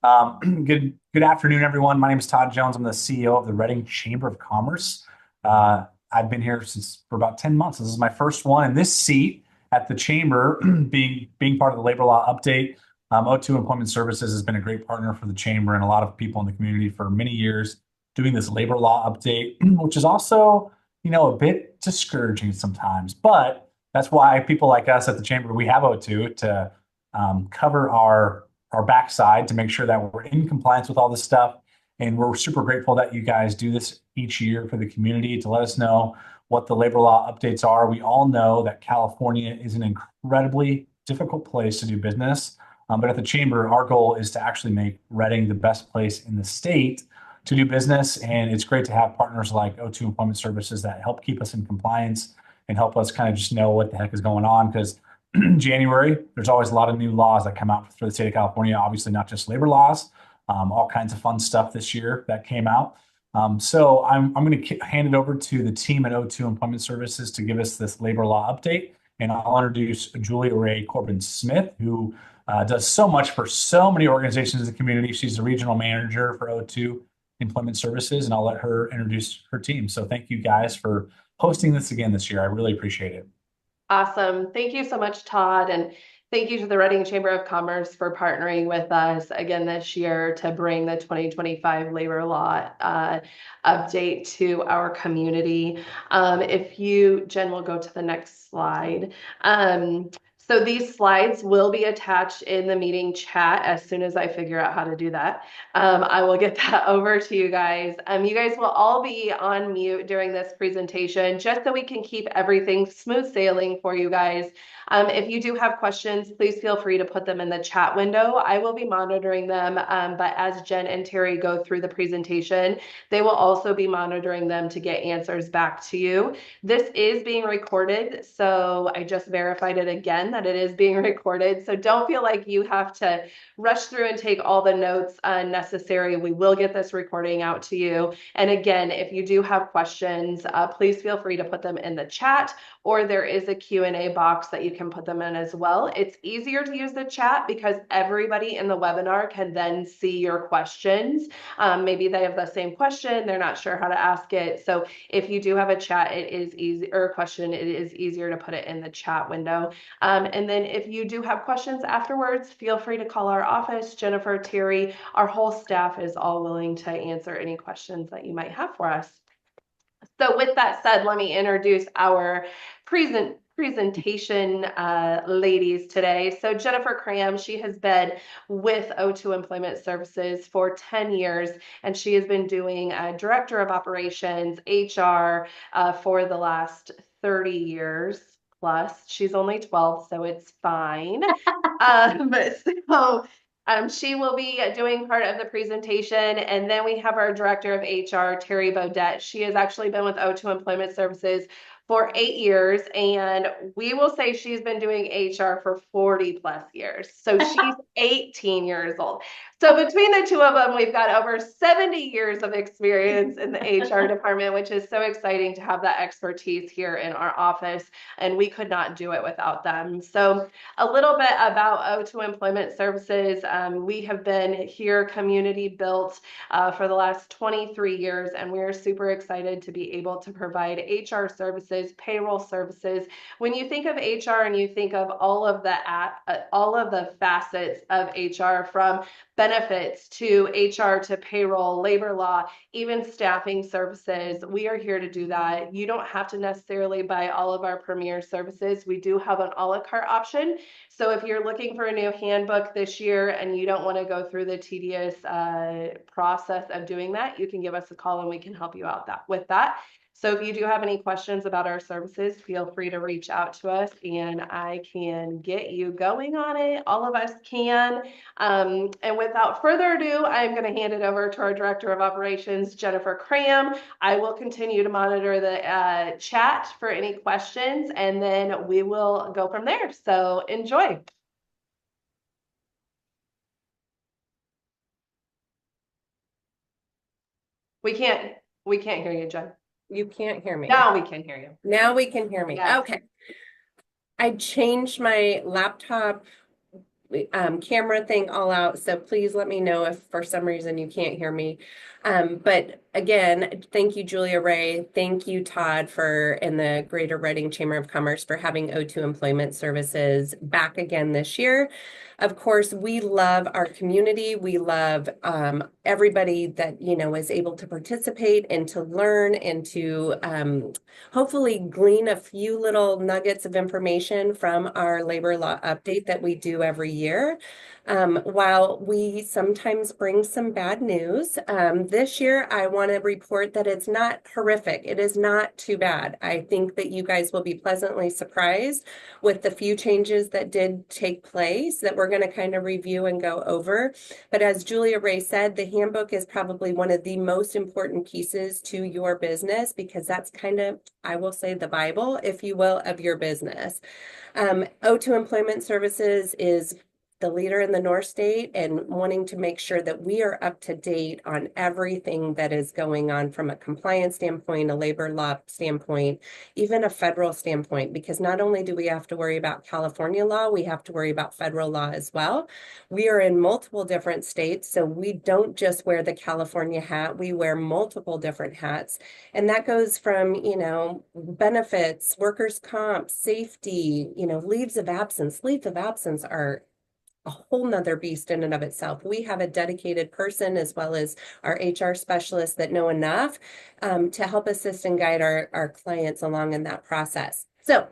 Good afternoon, everyone. My name is Todd Jones. I'm the CEO of the Reading Chamber of Commerce. I've been here for about 10 months. This is my first one in this seat at the chamber, being part of the labor law update. O2 Employment Services has been a great partner for the chamber and a lot of people in the community for many years doing this labor law update, which is also, a bit discouraging sometimes. But that's why people like us at the chamber, we have O2 to cover our backside to make sure that we're in compliance with all this stuff. And we're super grateful that you guys do this each year for the community to let us know what the labor law updates are. We all know that California is an incredibly difficult place to do business. But at the chamber, our goal is to actually make Reading the best place in the state to do business. And it's great to have partners like O2 Employment Services that help keep us in compliance and help us kind of just know what the heck is going on. Because January, there's always a lot of new laws that come out for the state of California, obviously not just labor laws, all kinds of fun stuff this year that came out. So I'm going to hand it over to the team at O2 Employment Services to give us this labor law update. And I'll introduce Julia Ray Corbin Smith, who does so much for so many organizations in the community. She's the regional manager for O2 Employment Services, and I'll let her introduce her team. So thank you guys for hosting this again this year. I really appreciate it. Awesome. Thank you so much, Todd. And thank you to the Reading Chamber of Commerce for partnering with us again this year to bring the 2025 labor law update to our community. Jen will go to the next slide. So these slides will be attached in the meeting chat as soon as I figure out how to do that. I will get that over to you guys. You guys will all be on mute during this presentation just so we can keep everything smooth sailing for you guys. If you do have questions, please feel free to put them in the chat window. I will be monitoring them, but as Jen and Terry go through the presentation, they will also be monitoring them to get answers back to you. This is being recorded, so I just verified it again that it is being recorded. So don't feel like you have to rush through and take all the notes necessary. We will get this recording out to you. And again, if you do have questions, please feel free to put them in the chat, or there is a Q&A box that you can put them in as well. It's easier to use the chat because everybody in the webinar can then see your questions. Maybe they have the same question, they're not sure how to ask it. So if you do have a chat, it is easy, or a question, it is easier to put it in the chat window. And then if you do have questions afterwards, feel free to call our office. Jennifer, Terry, our whole staff is all willing to answer any questions that you might have for us. So with that said, let me introduce our presentation ladies today. So Jennifer Cram, she has been with O2 Employment Services for 10 years, and she has been doing Director of Operations, HR for the last 30 years plus. She's only 12, so it's fine. She will be doing part of the presentation, and then we have our Director of HR, Terry Bodette. She has actually been with O2 Employment Services for 8 years, and we will say she's been doing HR for 40 plus years. So she's 18 years old. So between the two of them, we've got over 70 years of experience in the HR department, which is so exciting to have that expertise here in our office, and we could not do it without them. So a little bit about O2 Employment Services. We have been here community built for the last 23 years, and we're super excited to be able to provide HR services, payroll services. When you think of HR and you think of all of the facets of HR, from benefits to HR to payroll, labor law, even staffing services, we are here to do that. You don't have to necessarily buy all of our premier services. We do have an a la carte option. So if you're looking for a new handbook this year and you don't want to go through the tedious process of doing that, you can give us a call and we can help you out with that. So if you do have any questions about our services, feel free to reach out to us and I can get you going on it. All of us can. And without further ado, I'm going to hand it over to our Director of Operations, Jennifer Cram. I will continue to monitor the chat for any questions, and then we will go from there. So enjoy. We can't hear you, Jen. You can't hear me. Now we can hear you. Now we can hear me. Yes. Okay. I changed my laptop camera thing all out, so please let me know if for some reason you can't hear me. But again, thank you, Julia Ray. Thank you, Todd, and the Greater Reading Chamber of Commerce for having O2 Employment Services back again this year. Of course, we love our community. We love everybody that, is able to participate and to learn and to hopefully glean a few little nuggets of information from our labor law update that we do every year. While we sometimes bring some bad news, this year I want to report that it's not horrific. It is not too bad. I think that you guys will be pleasantly surprised with the few changes that did take place that we're going to kind of review and go over. But as Julia Ray said, the handbook is probably one of the most important pieces to your business because that's kind of, I will say, the Bible, if you will, of your business. O2 Employment Services is the leader in the North State and wanting to make sure that we are up to date on everything that is going on from a compliance standpoint, a labor law standpoint, even a federal standpoint, because not only do we have to worry about California law, we have to worry about federal law as well. We are in multiple different states, so we don't just wear the California hat, we wear multiple different hats. And that goes from, benefits, workers' comp, safety, leaves of absence. Leaves of absence are a whole nother beast in and of itself. We have a dedicated person as well as our HR specialists that know enough to help assist and guide our clients along in that process. So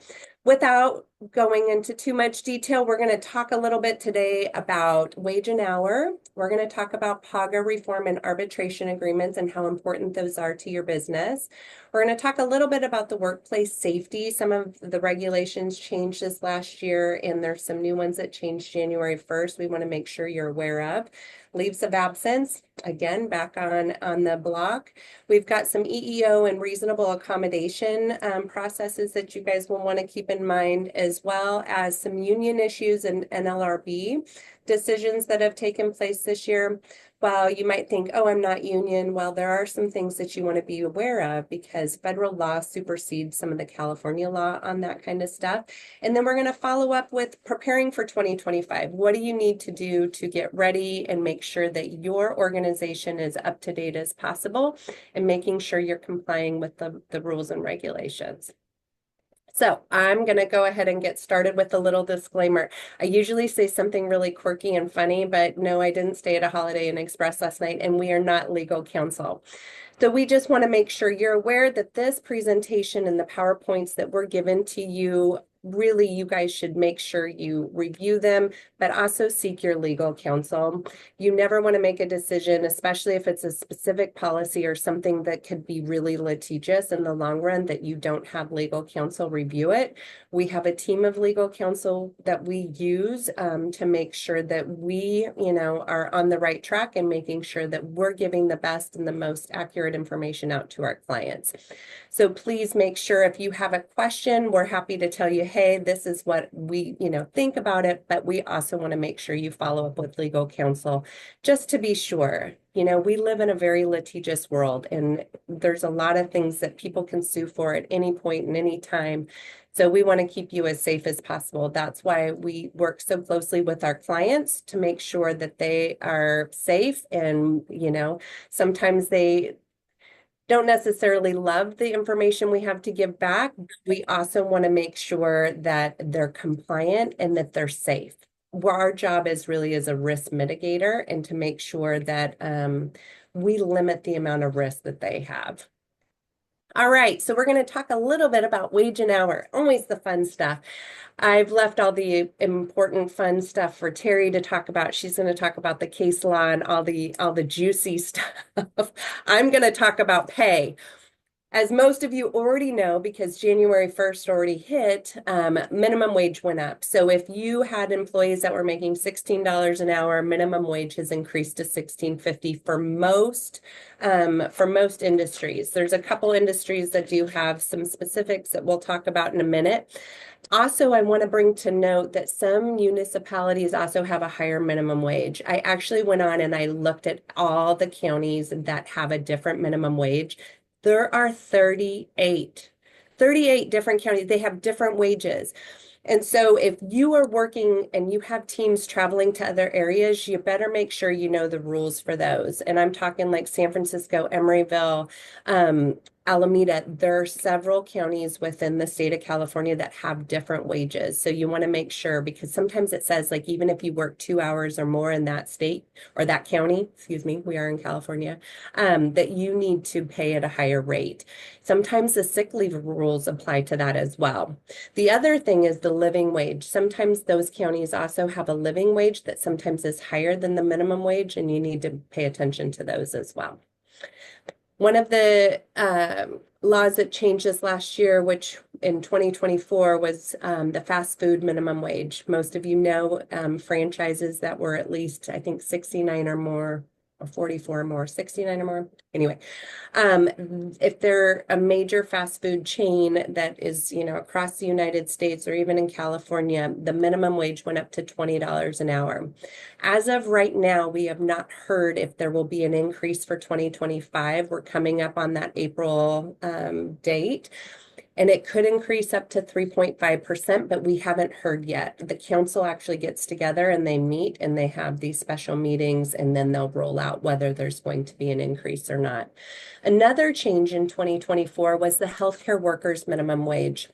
without going into too much detail, we're going to talk a little bit today about wage and hour. We're going to talk about PAGA reform and arbitration agreements and how important those are to your business. We're going to talk a little bit about the workplace safety. Some of the regulations changed this last year, and there's some new ones that changed January 1st. We want to make sure you're aware of. Leaves of absence, again, back on the block. We've got some EEO and reasonable accommodation processes that you guys will want to keep in mind, as well as some union issues and NLRB decisions that have taken place this year. While you might think, oh, I'm not union, well, there are some things that you want to be aware of because federal law supersedes some of the California law on that kind of stuff. And then we're going to follow up with preparing for 2025. What do you need to do to get ready and make sure that your organization is up to date as possible and making sure you're complying with the rules and regulations? So I'm going to go ahead and get started with a little disclaimer. I usually say something really quirky and funny, but no, I didn't stay at a Holiday Inn Express last night, and we are not legal counsel. So we just want to make sure you're aware that this presentation and the PowerPoints that were given to you, really, you guys should make sure you review them, but also seek your legal counsel. You never want to make a decision, especially if it's a specific policy or something that could be really litigious in the long run, that you don't have legal counsel review it. We have a team of legal counsel that we use to make sure that we, are on the right track and making sure that we're giving the best and the most accurate information out to our clients. So please make sure if you have a question, we're happy to tell you, hey, this is what we, think about it, but we also want to make sure you follow up with legal counsel just to be sure. We live in a very litigious world, and there's a lot of things that people can sue for at any point and any time. So we want to keep you as safe as possible. That's why we work so closely with our clients to make sure that they are safe. And, sometimes they don't necessarily love the information we have to give back. We also want to make sure that they're compliant and that they're safe. Our job is really as a risk mitigator and to make sure that we limit the amount of risk that they have. All right, so we're going to talk a little bit about wage and hour, always the fun stuff. I've left all the important fun stuff for Terry to talk about. She's going to talk about the case law and all the juicy stuff. I'm going to talk about pay. As most of you already know, because January 1st already hit, minimum wage went up. So if you had employees that were making $16 an hour, minimum wage has increased to $16.50 for most industries. There's a couple industries that do have some specifics that we'll talk about in a minute. Also, I want to bring to note that some municipalities also have a higher minimum wage. I actually went on and I looked at all the counties that have a different minimum wage. There are 38 different counties. They have different wages. And so if you are working and you have teams traveling to other areas, you better make sure you know the rules for those. And I'm talking like San Francisco, Emeryville, Alameda. There are several counties within the state of California that have different wages. So you want to make sure, because sometimes it says like even if you work 2 hours or more in that state or that county, excuse me, we are in California, that you need to pay at a higher rate. Sometimes the sick leave rules apply to that as well. The other thing is the living wage. Sometimes those counties also have a living wage that sometimes is higher than the minimum wage, and you need to pay attention to those as well. One of the laws that changed this last year, which in 2024 was the fast food minimum wage. Most of you know franchises that were at least, I think, 69 or more, or 44 or more, 69 or more. Anyway, if they're a major fast food chain that is, across the United States or even in California, the minimum wage went up to $20 an hour. As of right now, we have not heard if there will be an increase for 2025. We're coming up on that April date. And it could increase up to 3.5%, but we haven't heard yet. The council actually gets together and they meet and they have these special meetings, and then they'll roll out whether there's going to be an increase or not. Another change in 2024 was the healthcare workers minimum wage.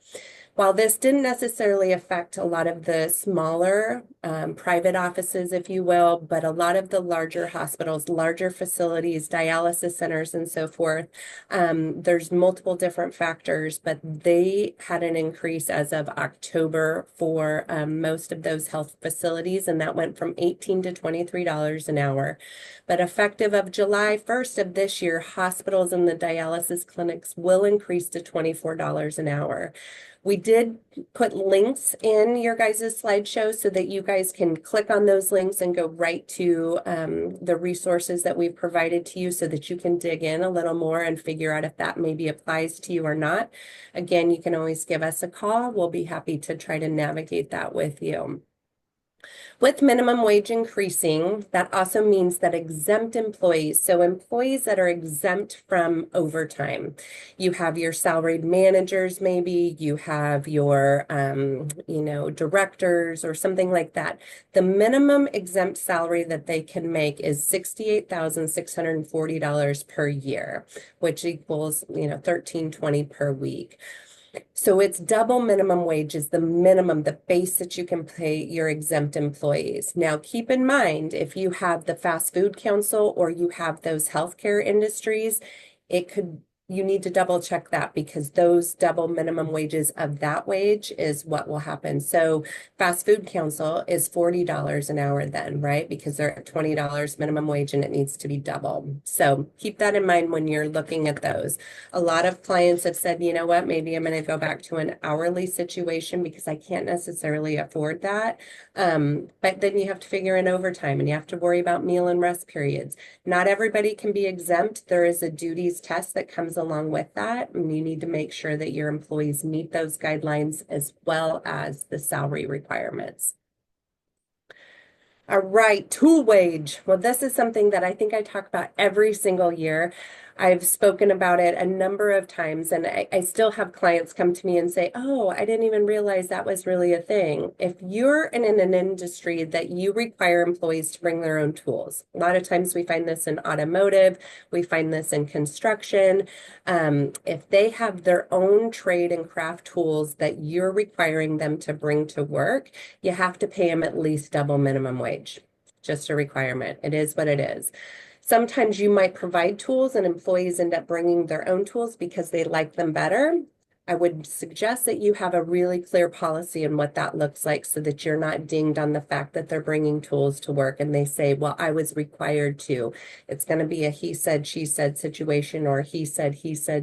While this didn't necessarily affect a lot of the smaller private offices, if you will, but a lot of the larger hospitals, larger facilities, dialysis centers, and so forth, there's multiple different factors, but they had an increase as of October for most of those health facilities, and that went from $18 to $23 an hour. But effective of July 1st of this year, hospitals and the dialysis clinics will increase to $24 an hour. We did put links in your guys' slideshow so that you guys can click on those links and go right to the resources that we've provided to you so that you can dig in a little more and figure out if that maybe applies to you or not. Again, you can always give us a call. We'll be happy to try to navigate that with you. With minimum wage increasing, that also means that exempt employees, so employees that are exempt from overtime, you have your salaried managers, maybe you have your, directors or something like that. The minimum exempt salary that they can make is $68,640 per year, which equals, $13.20 per week. So it's double minimum wage is the minimum, the base that you can pay your exempt employees. Now, keep in mind, if you have the fast food council or you have those healthcare industries, you need to double check that because those double minimum wages of that wage is what will happen. So fast food council is $40 an hour then, right? Because they're at $20 minimum wage and it needs to be double. So keep that in mind when you're looking at those. A lot of clients have said, you know what, maybe I'm going to go back to an hourly situation because I can't necessarily afford that. But then you have to figure in overtime and you have to worry about meal and rest periods. Not everybody can be exempt. There is a duties test that comes along with that, and you need to make sure that your employees meet those guidelines as well as the salary requirements. All right, tool wage. Well, this is something that I think I talk about every single year. I've spoken about it a number of times, and I still have clients come to me and say, oh, I didn't even realize that was really a thing. If you're in an industry that you require employees to bring their own tools, a lot of times we find this in automotive, we find this in construction. If they have their own trade and craft tools that you're requiring them to bring to work, you have to pay them at least double minimum wage. Just a requirement. It is what it is. Sometimes you might provide tools and employees end up bringing their own tools because they like them better. I would suggest that you have a really clear policy on what that looks like so that you're not dinged on the fact that they're bringing tools to work and they say, well, I was required to. It's going to be a he said, she said situation or he said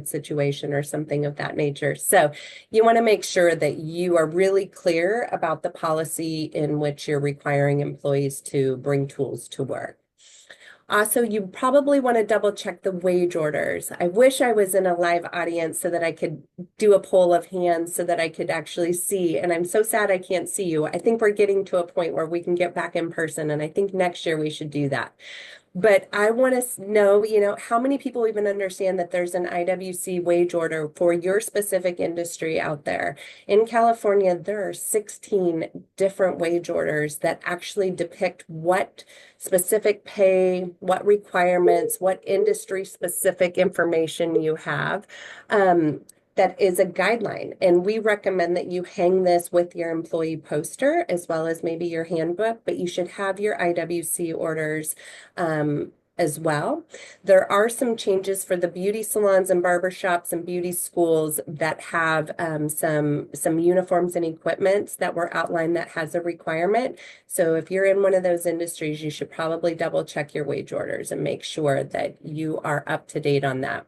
situation or something of that nature. So you want to make sure that you are really clear about the policy in which you're requiring employees to bring tools to work. Also, you probably want to double check the wage orders. I wish I was in a live audience so that I could do a poll of hands so that I could actually see. And I'm so sad I can't see you. I think we're getting to a point where we can get back in person. And I think next year we should do that. But I want to know, how many people even understand that there's an IWC wage order for your specific industry out there. In California, there are 16 different wage orders that actually depict what specific pay, what requirements, what industry specific information you have. That is a guideline. And we recommend that you hang this with your employee poster as well as maybe your handbook, but you should have your IWC orders as well. There are some changes for the beauty salons and barbershops and beauty schools that have some uniforms and equipment that were outlined that has a requirement. So if you're in one of those industries, you should probably double check your wage orders and make sure that you are up to date on that.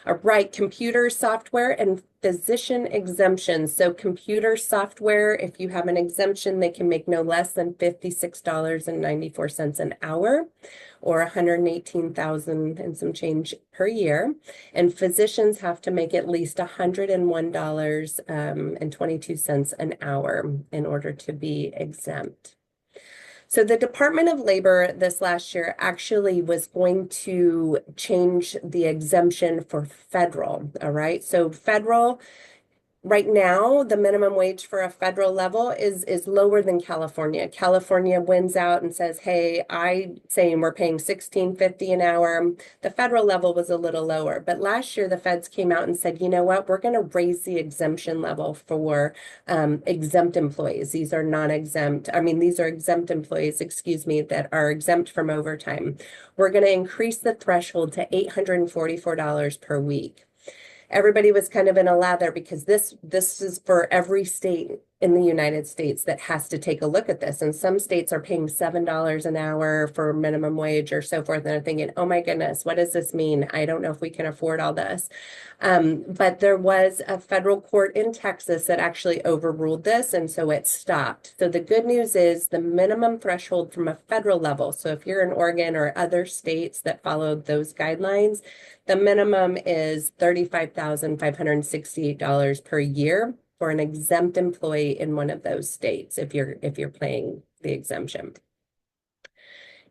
All right, computer software and physician exemptions. So computer software, if you have an exemption, they can make no less than $56.94 an hour or 118,000 and some change per year. And physicians have to make at least $101.22 an hour in order to be exempt. So the Department of Labor this last year actually was going to change the exemption for federal, all right? So federal, right now, the minimum wage for a federal level is lower than California. California wins out and says, hey, saying we're paying $16.50 an hour. The federal level was a little lower. But last year, the feds came out and said, you know what, we're going to raise the exemption level for exempt employees. These are non-exempt. I mean, these are exempt employees, excuse me, that are exempt from overtime. We're going to increase the threshold to $844 per week. Everybody was kind of in a lather because this is for every state in the United States that has to take a look at this. And some states are paying $7 an hour for minimum wage or so forth. And they're thinking, oh my goodness, what does this mean? I don't know if we can afford all this. But there was a federal court in Texas that actually overruled this. And so it stopped. So the good news is the minimum threshold from a federal level. So if you're in Oregon or other states that followed those guidelines, the minimum is $35,568 per year for an exempt employee in one of those states if you're paying the exemption.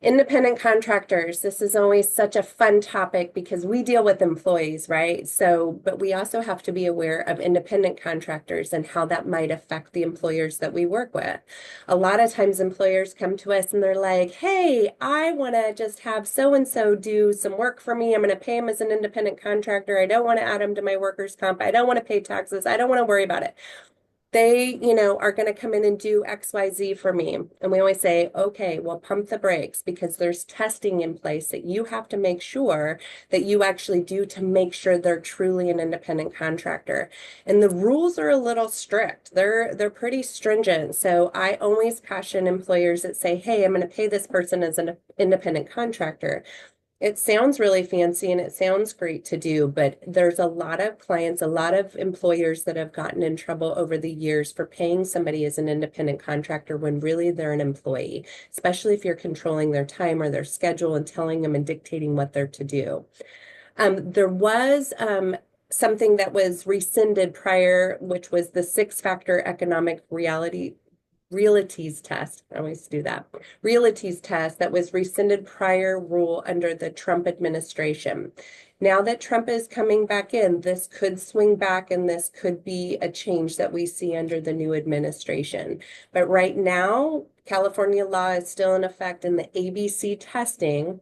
Independent contractors, this is always such a fun topic because we deal with employees, right? So, but we also have to be aware of independent contractors and how that might affect the employers that we work with. A lot of times employers come to us and they're like, hey, I want to just have so-and-so do some work for me. I'm going to pay him as an independent contractor. I don't want to add him to my workers' comp. I don't want to pay taxes. I don't want to worry about it. They, are going to come in and do XYZ for me. And we always say, okay, well, pump the brakes because there's testing in place that you have to make sure that you actually do to make sure they're truly an independent contractor. And the rules are a little strict. They're pretty stringent. So I always caution employers that say, hey, I'm going to pay this person as an independent contractor. It sounds really fancy and it sounds great to do, but there's a lot of clients, a lot of employers that have gotten in trouble over the years for paying somebody as an independent contractor when really they're an employee, especially if you're controlling their time or their schedule and telling them and dictating what they're to do. There was something that was rescinded prior, which was the 6-factor economic realities test. I always do that. Realities test that was rescinded prior rule under the Trump administration. Now that Trump is coming back in, this could swing back and this could be a change that we see under the new administration. But right now, California law is still in effect in the ABC testing.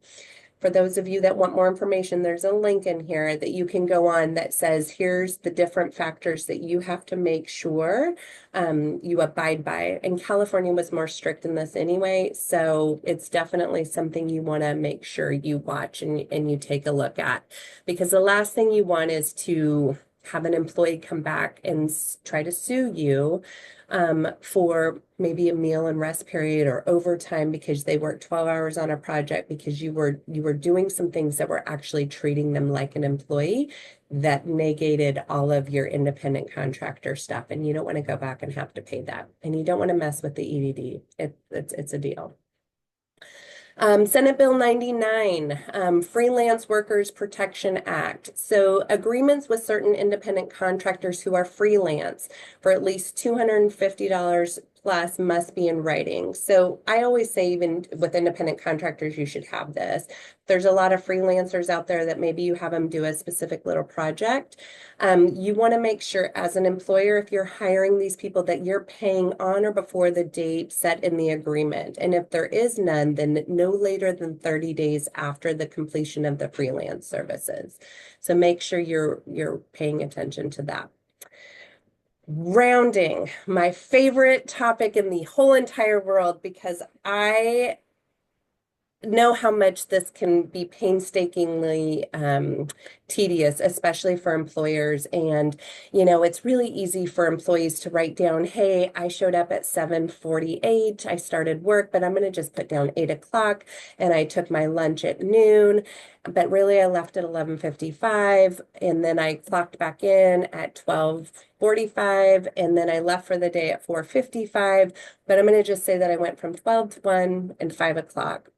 For those of you that want more information, there's a link in here that you can go on that says, here's the different factors that you have to make sure you abide by. And California was more strict in this anyway, so it's definitely something you want to make sure you watch and you take a look at. Because the last thing you want is to have an employee come back and try to sue you for maybe a meal and rest period or overtime because they worked 12 hours on a project because you were doing some things that were actually treating them like an employee that negated all of your independent contractor stuff. And you don't want to go back and have to pay that. And you don't want to mess with the EDD. It's a deal. Senate Bill 99, Freelance Workers Protection Act. So agreements with certain independent contractors who are freelance for at least $250 plus must be in writing. So I always say, even with independent contractors, you should have this. There's a lot of freelancers out there that maybe you have them do a specific little project. You want to make sure as an employer, if you're hiring these people, that you're paying on or before the date set in the agreement. And if there is none, then no later than 30 days after the completion of the freelance services. So make sure you're paying attention to that. Rounding, my favorite topic in the whole entire world, because I know how much this can be painstakingly tedious, especially for employers. And, it's really easy for employees to write down, hey, I showed up at 7:48, I started work, but I'm going to just put down 8 o'clock, and I took my lunch at noon, but really I left at 11:55, and then I clocked back in at 12:45, and then I left for the day at 4:55, but I'm going to just say that I went from 12 to 1 and 5 o'clock.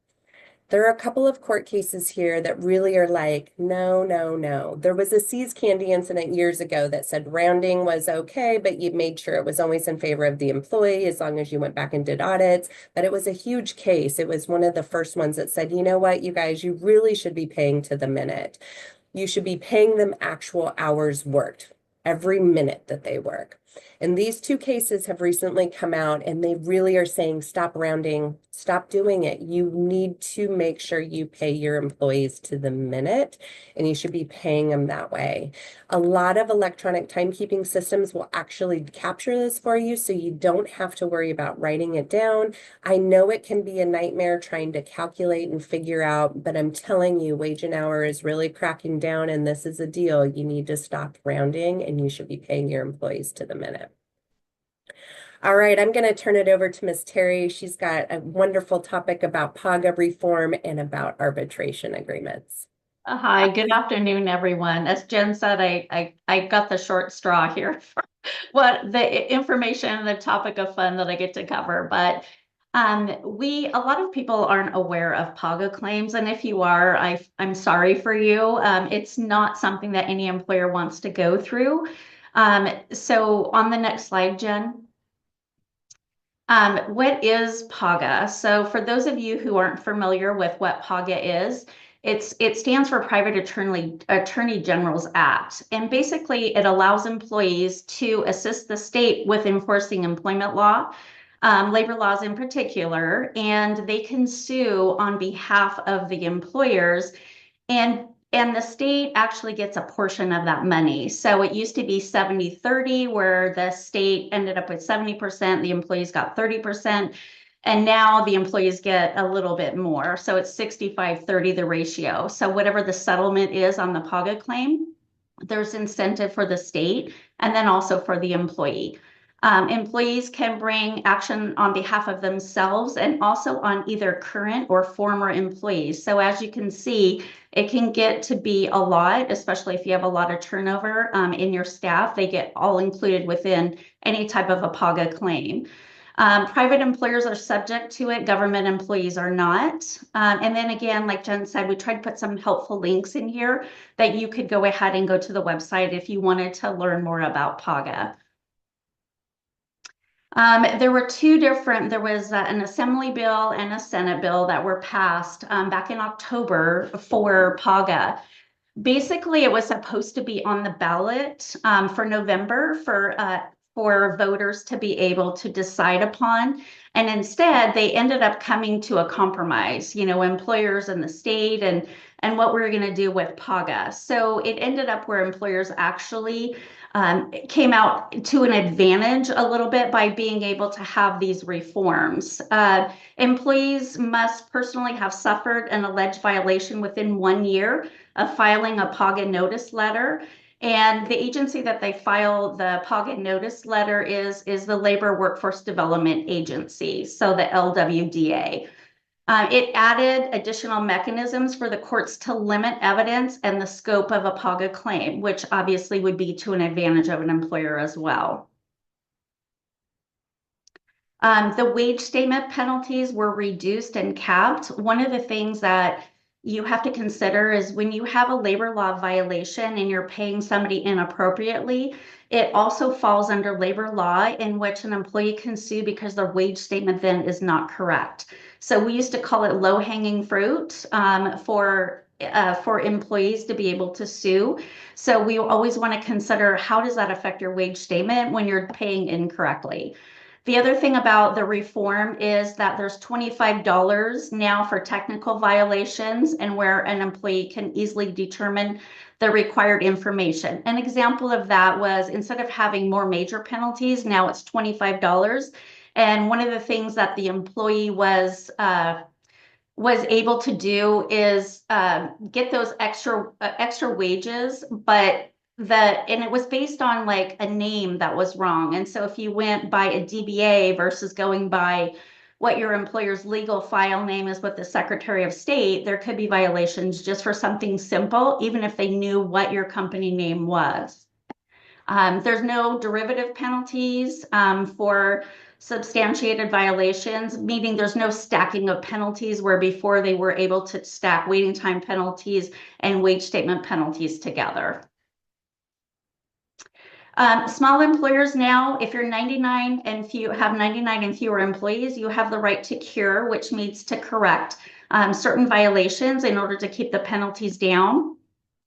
There are a couple of court cases here that really are like, no, no, no. There was a See's Candy incident years ago that said rounding was okay, but you made sure it was always in favor of the employee as long as you went back and did audits. But it was a huge case. It was one of the first ones that said, you know what, you guys, you really should be paying to the minute. You should be paying them actual hours worked, every minute that they work. And these two cases have recently come out, and they really are saying, stop rounding, stop doing it. You need to make sure you pay your employees to the minute, and you should be paying them that way. A lot of electronic timekeeping systems will actually capture this for you, so you don't have to worry about writing it down. I know it can be a nightmare trying to calculate and figure out, but I'm telling you, Wage and Hour is really cracking down, and this is a deal. You need to stop rounding, and you should be paying your employees to the minute. All right, I'm going to turn it over to Ms. Terry. She's got a wonderful topic about PAGA reform and about arbitration agreements. Hi, good afternoon, everyone. As Jen said, I got the short straw here for what the information and the topic of fun that I get to cover. But a lot of people aren't aware of PAGA claims, and if you are, I'm sorry for you. It's not something that any employer wants to go through. So on the next slide, Jen. What is PAGA? So for those of you who aren't familiar with what PAGA is, it stands for Private Attorney General's Act. And basically it allows employees to assist the state with enforcing employment law, labor laws in particular, and they can sue on behalf of the employers, and the state actually gets a portion of that money. So it used to be 70-30, where the state ended up with 70%, the employees got 30%, and now the employees get a little bit more. So it's 65-30, the ratio. So whatever the settlement is on the PAGA claim, there's incentive for the state and then also for the employee. Employees can bring action on behalf of themselves and also on either current or former employees. So as you can see, it can get to be a lot, especially if you have a lot of turnover in your staff. They get all included within any type of a PAGA claim. Private employers are subject to it. Government employees are not. And then again, like Jen said, we tried to put some helpful links in here that you could go ahead and go to the website if you wanted to learn more about PAGA. There was an Assembly bill and a Senate bill that were passed back in October for PAGA. Basically, it was supposed to be on the ballot for November for voters to be able to decide upon. And instead, they ended up coming to a compromise, employers and the state and what we're going to do with PAGA. So it ended up where employers actually came out to an advantage a little bit by being able to have these reforms. Employees must personally have suffered an alleged violation within 1 year of filing a PAGA notice letter. And the agency that they file the PAGA notice letter is the Labor Workforce Development Agency, so the LWDA. It added additional mechanisms for the courts to limit evidence and the scope of a PAGA claim, which obviously would be to an advantage of an employer as well. The wage statement penalties were reduced and capped. One of the things that you have to consider is when you have a labor law violation and you're paying somebody inappropriately, it also falls under labor law in which an employee can sue because their wage statement then is not correct. So we used to call it low-hanging fruit for employees to be able to sue. So we always want to consider how does that affect your wage statement when you're paying incorrectly. The other thing about the reform is that there's $25 now for technical violations and where an employee can easily determine the required information. An example of that was instead of having more major penalties, now it's $25. And one of the things that the employee was able to do is get those extra wages, but and it was based on like a name that was wrong. And so if you went by a DBA versus going by what your employer's legal file name is with the Secretary of State, there could be violations just for something simple, even if they knew what your company name was. There's no derivative penalties for substantiated violations, meaning there's no stacking of penalties where before they were able to stack waiting time penalties and wage statement penalties together. Small employers now, if you're 99 and have 99 and fewer employees, you have the right to cure, which means to correct certain violations in order to keep the penalties down.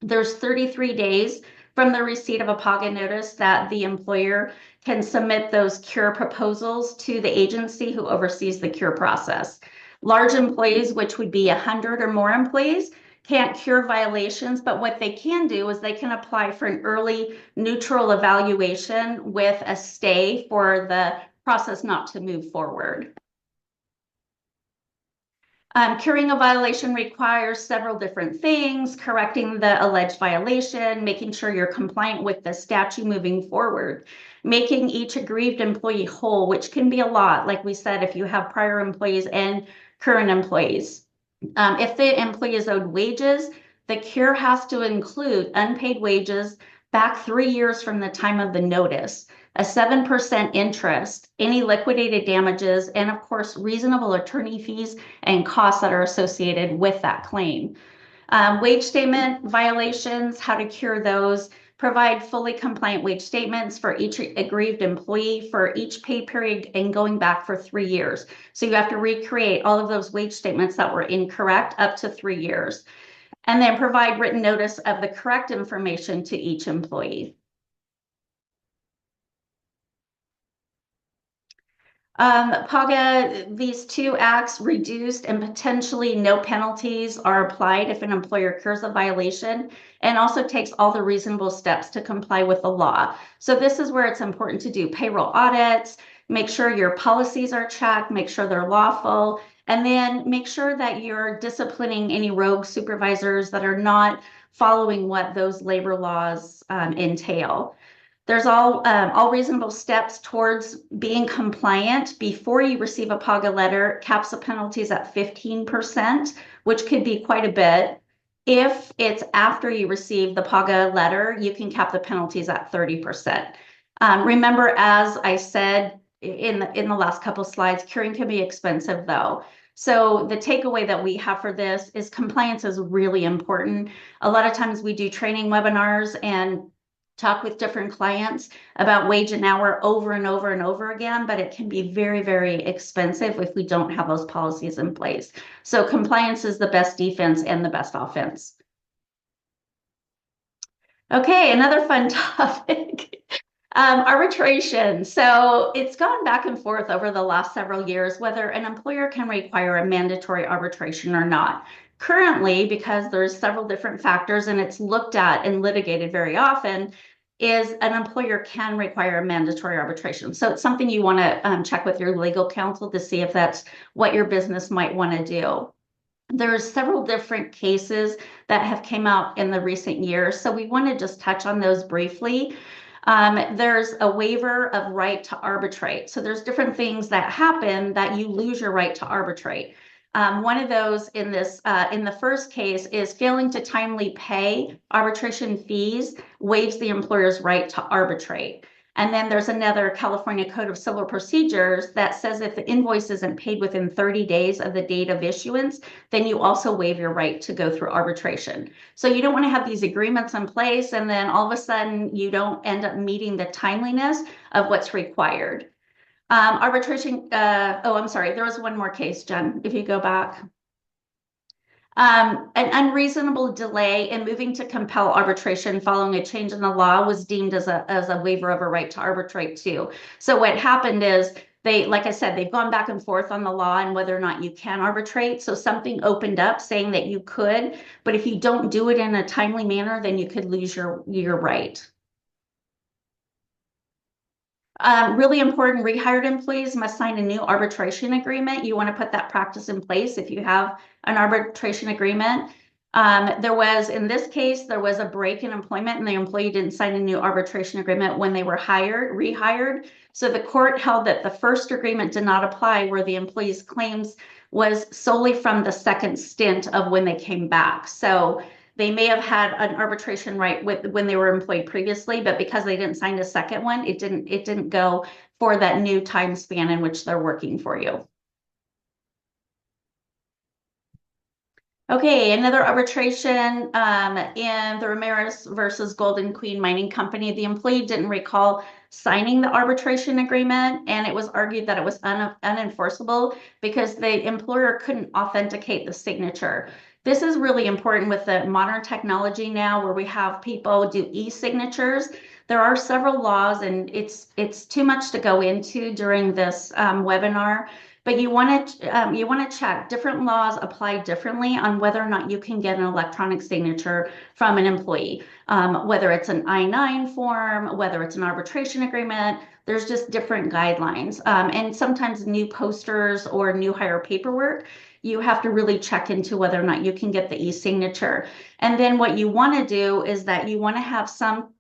There's 33 days from the receipt of a PAGA notice that the employer can submit those cure proposals to the agency who oversees the cure process. Large employees, which would be 100 or more employees, can't cure violations, but what they can do is they can apply for an early neutral evaluation with a stay for the process not to move forward. Curing a violation requires several different things: correcting the alleged violation, making sure you're compliant with the statute moving forward, making each aggrieved employee whole, which can be a lot, like we said, if you have prior employees and current employees. If the employee is owed wages, the cure has to include unpaid wages back 3 years from the time of the notice, a 7% interest, any liquidated damages, and of course, reasonable attorney fees and costs that are associated with that claim. Wage statement violations, how to cure those: provide fully compliant wage statements for each aggrieved employee for each pay period and going back for 3 years. So you have to recreate all of those wage statements that were incorrect up to 3 years. And then provide written notice of the correct information to each employee. PAGA, these two acts, reduced and potentially no penalties, are applied if an employer cures a violation and also takes all the reasonable steps to comply with the law. So this is where it's important to do payroll audits, make sure your policies are checked, make sure they're lawful, and then make sure that you're disciplining any rogue supervisors that are not following what those labor laws entail. There's all reasonable steps towards being compliant before you receive a PAGA letter. Caps the penalties at 15%, which could be quite a bit. If it's after you receive the PAGA letter, you can cap the penalties at 30%. Remember, as I said in the last couple slides, curing can be expensive though. So the takeaway that we have for this is compliance is really important. A lot of times we do training webinars and talk with different clients about wage and hour over and over and over again, but it can be very, very expensive if we don't have those policies in place. So compliance is the best defense and the best offense. Okay, another fun topic. Arbitration. So it's gone back and forth over the last several years whether an employer can require a mandatory arbitration or not. Currently, because there's several different factors and it's looked at and litigated very often, is an employer can require a mandatory arbitration. So it's something you want to check with your legal counsel to see if that's what your business might want to do. There's several different cases that have came out in the recent years, so we want to just touch on those briefly. There's a waiver of right to arbitrate. So there's different things that happen that you lose your right to arbitrate. One of those in the first case is failing to timely pay arbitration fees waives the employer's right to arbitrate. And then there's another California Code of Civil Procedures that says if the invoice isn't paid within 30 days of the date of issuance, then you also waive your right to go through arbitration. So you don't want to have these agreements in place and then all of a sudden you don't end up meeting the timeliness of what's required. Arbitration, I'm sorry, there was one more case, Jen, if you go back. An unreasonable delay in moving to compel arbitration following a change in the law was deemed as a waiver of a right to arbitrate too. So what happened is like I said, they've gone back and forth on the law and whether or not you can arbitrate. So something opened up saying that you could, but if you don't do it in a timely manner, then you could lose your right. Really important, rehired employees must sign a new arbitration agreement. You want to put that practice in place if you have an arbitration agreement. In this case, there was a break in employment and the employee didn't sign a new arbitration agreement when they were rehired. So the court held that the first agreement did not apply where the employee's claims was solely from the second stint of when they came back. So they may have had an arbitration right when they were employed previously, but because they didn't sign a second one, it didn't go for that new time span in which they're working for you. Okay, another arbitration in the Ramirez versus Golden Queen Mining Company. The employee didn't recall signing the arbitration agreement, and it was argued that it was unenforceable because the employer couldn't authenticate the signature. This is really important with the modern technology now where we have people do e-signatures. There are several laws, and it's too much to go into during this webinar. But you want to check different laws apply differently on whether or not you can get an electronic signature from an employee, whether it's an I-9 form, whether it's an arbitration agreement. There's just different guidelines. And sometimes new posters or new hire paperwork, you have to really check into whether or not you can get the e-signature. And then what you want to do is that you want to have some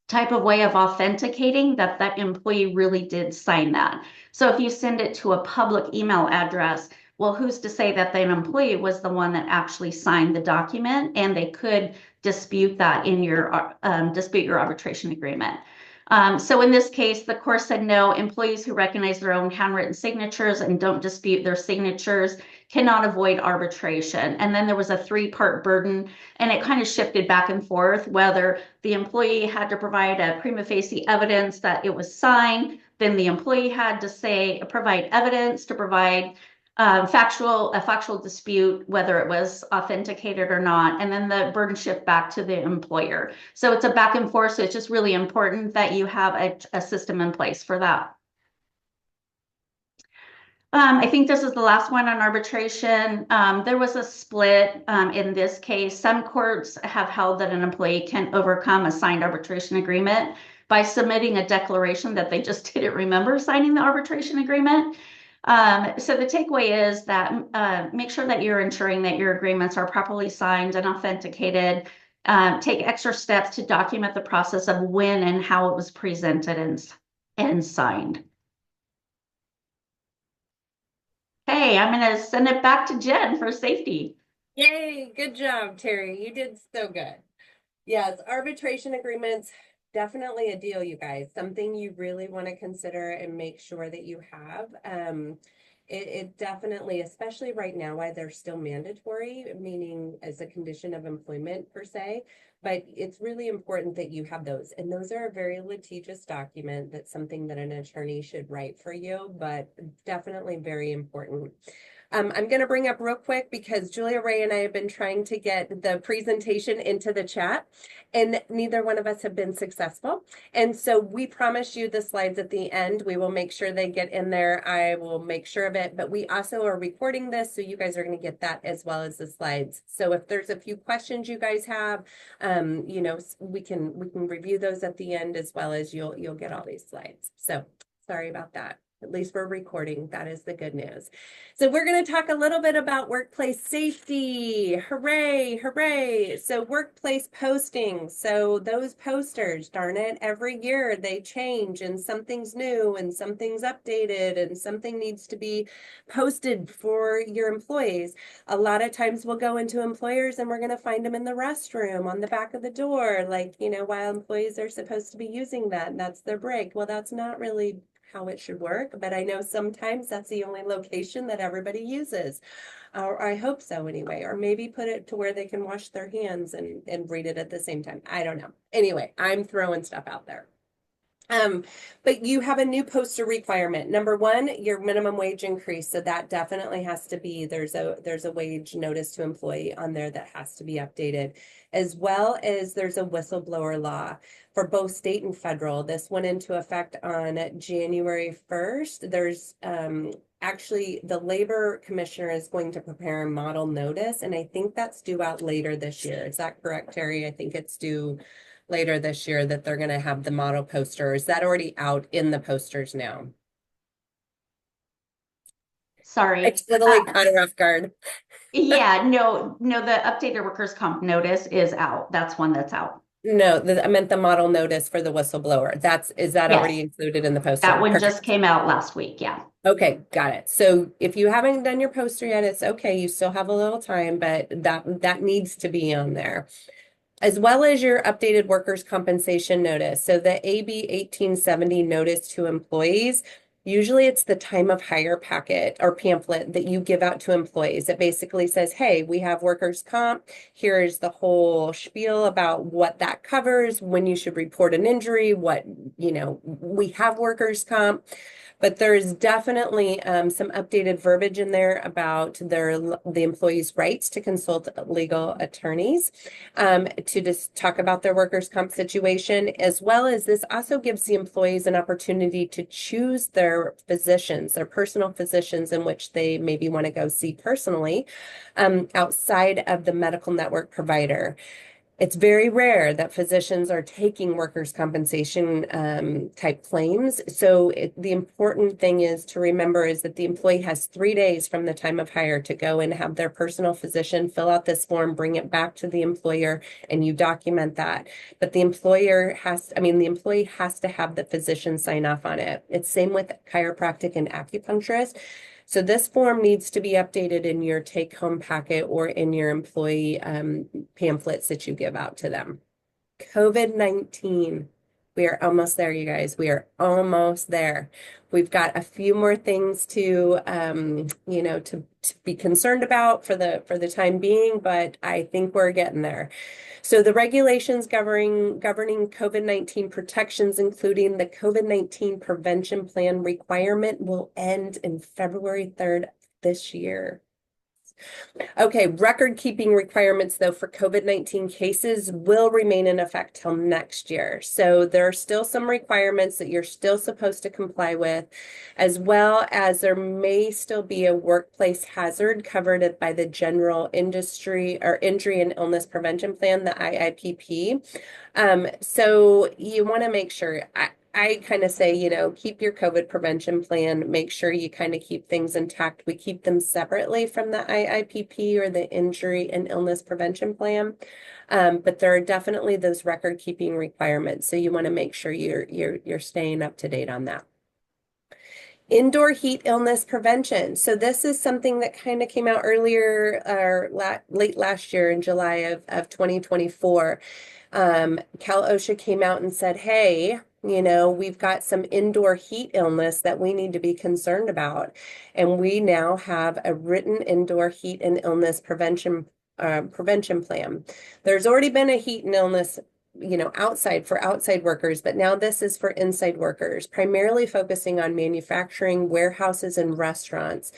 type of way of authenticating that that employee really did sign that. So if you send it to a public email address, well, who's to say that the employee was the one that actually signed the document, and they could dispute that in your dispute your arbitration agreement. So in this case, the court said no, employees who recognize their own handwritten signatures and don't dispute their signatures cannot avoid arbitration. And then there was a three-part burden, and it kind of shifted back and forth whether the employee had to provide a prima facie evidence that it was signed, then the employee had to provide evidence to provide a factual dispute, whether it was authenticated or not, and then the burden shift back to the employer. So it's a back and forth. So it's just really important that you have a system in place for that. I think this is the last one on arbitration. There was a split in this case. Some courts have held that an employee can overcome a signed arbitration agreement by submitting a declaration that they just didn't remember signing the arbitration agreement. So the takeaway is that make sure that you're ensuring that your agreements are properly signed and authenticated. Take extra steps to document the process of when and how it was presented and signed. Hey, I'm going to send it back to Jen for safety. Yay, good job, Terry. You did so good. Yes, arbitration agreements, definitely a deal, you guys. Something you really want to consider and make sure that you have. It definitely, especially right now, why they're still mandatory, meaning as a condition of employment per se, but it's really important that you have those. And those are a very litigious document. That's something that an attorney should write for you, but definitely very important. I'm going to bring up real quick because Julia Ray and I have been trying to get the presentation into the chat, and neither one of us have been successful. And so we promise you the slides at the end. We will make sure they get in there. I will make sure of it, but we also are recording this, so you guys are going to get that as well as the slides. So if there's a few questions you guys have, you know, we can review those at the end, as well as you'll get all these slides. So sorry about that. At least we're recording. That is the good news. So we're going to talk a little bit about workplace safety. Hooray, hooray. So workplace postings. So those posters, darn it, every year they change and something's new and something's updated and something needs to be posted for your employees. A lot of times we'll go into employers and we're going to find them in the restroom on the back of the door, like, you know, while employees are supposed to be using that, and that's their break. Well, that's not really how it should work, but I know sometimes that's the only location that everybody uses, or I hope so anyway, or maybe put it to where they can wash their hands and read it at the same time. I don't know. Anyway, I'm throwing stuff out there. But you have a new poster requirement. Number one, your minimum wage increase. So that definitely has to be, there's a wage notice to employee on there that has to be updated, as well as there's a whistleblower law for both state and federal. This went into effect on January 1st. There's actually the labor commissioner is going to prepare a model notice, and I think that's due out later this year. Is that correct, Terry? I think it's due later this year that they're going to have the model poster. Is that already out in the posters now? Sorry. I totally caught her off guard. Yeah, no, the updated workers' comp notice is out. That's one that's out. No, I meant the model notice for the whistleblower. Is that Yes. already included in the poster? That one Perfect. just came out last week. Yeah. Okay, got it. So if you haven't done your poster yet, it's okay. You still have a little time, but that needs to be on there, as well as your updated workers' compensation notice. So the AB 1870 notice to employees, usually it's the time of hire packet or pamphlet that you give out to employees. It basically says, hey, we have workers' comp. Here's the whole spiel about what that covers, when you should report an injury, what, you know, we have workers' comp. But there's definitely some updated verbiage in there about the employees' rights to consult legal attorneys, to just talk about their workers' comp situation, as well as this also gives the employees an opportunity to choose their physicians, their personal physicians in which they maybe want to go see personally, outside of the medical network provider. It's very rare that physicians are taking workers' compensation type claims. So the important thing is to remember is that the employee has 3 days from the time of hire to go and have their personal physician fill out this form, bring it back to the employer, and you document that. But the employee has to have the physician sign off on it. It's same with chiropractic and acupuncturist. So this form needs to be updated in your take-home packet or in your employee pamphlets that you give out to them. COVID-19. We are almost there, you guys. We are almost there. We've got a few more things to, to be concerned about for the time being, but I think we're getting there. So the regulations governing COVID-19 protections, including the COVID-19 prevention plan requirement, will end in February 3rd this year. Okay, record keeping requirements though for COVID-19 cases will remain in effect till next year. So there are still some requirements that you're still supposed to comply with, as well as there may still be a workplace hazard covered by the general industry or injury and illness prevention plan, the IIPP. So you want to make sure, I kind of say, keep your COVID prevention plan, make sure you kind of keep things intact. We keep them separately from the IIPP or the injury and illness prevention plan. But there are definitely those record keeping requirements. So you want to make sure you're staying up to date on that. Indoor heat illness prevention. So this is something that kind of came out earlier or late last year in July of 2024. Cal OSHA came out and said, hey, we've got some indoor heat illness that we need to be concerned about. And we now have a written indoor heat and illness prevention plan. There's already been a heat and illness outside workers, but now this is for inside workers, primarily focusing on manufacturing, warehouses, and restaurants.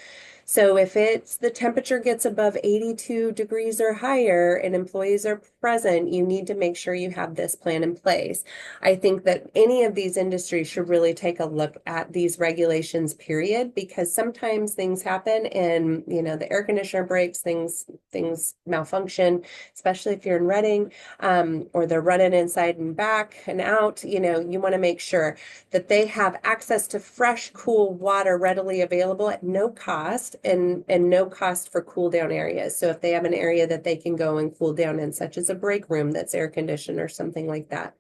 So if the temperature gets above 82 degrees or higher and employees are present, you need to make sure you have this plan in place. I think that any of these industries should really take a look at these regulations, period, because sometimes things happen and, the air conditioner breaks, things malfunction, especially if you're in Reading, or they're running inside and back and out. You want to make sure that they have access to fresh, cool water readily available at no cost and no cost for cool down areas. So if they have an area that they can go and cool down in, such as a break room that's air conditioned or something like that.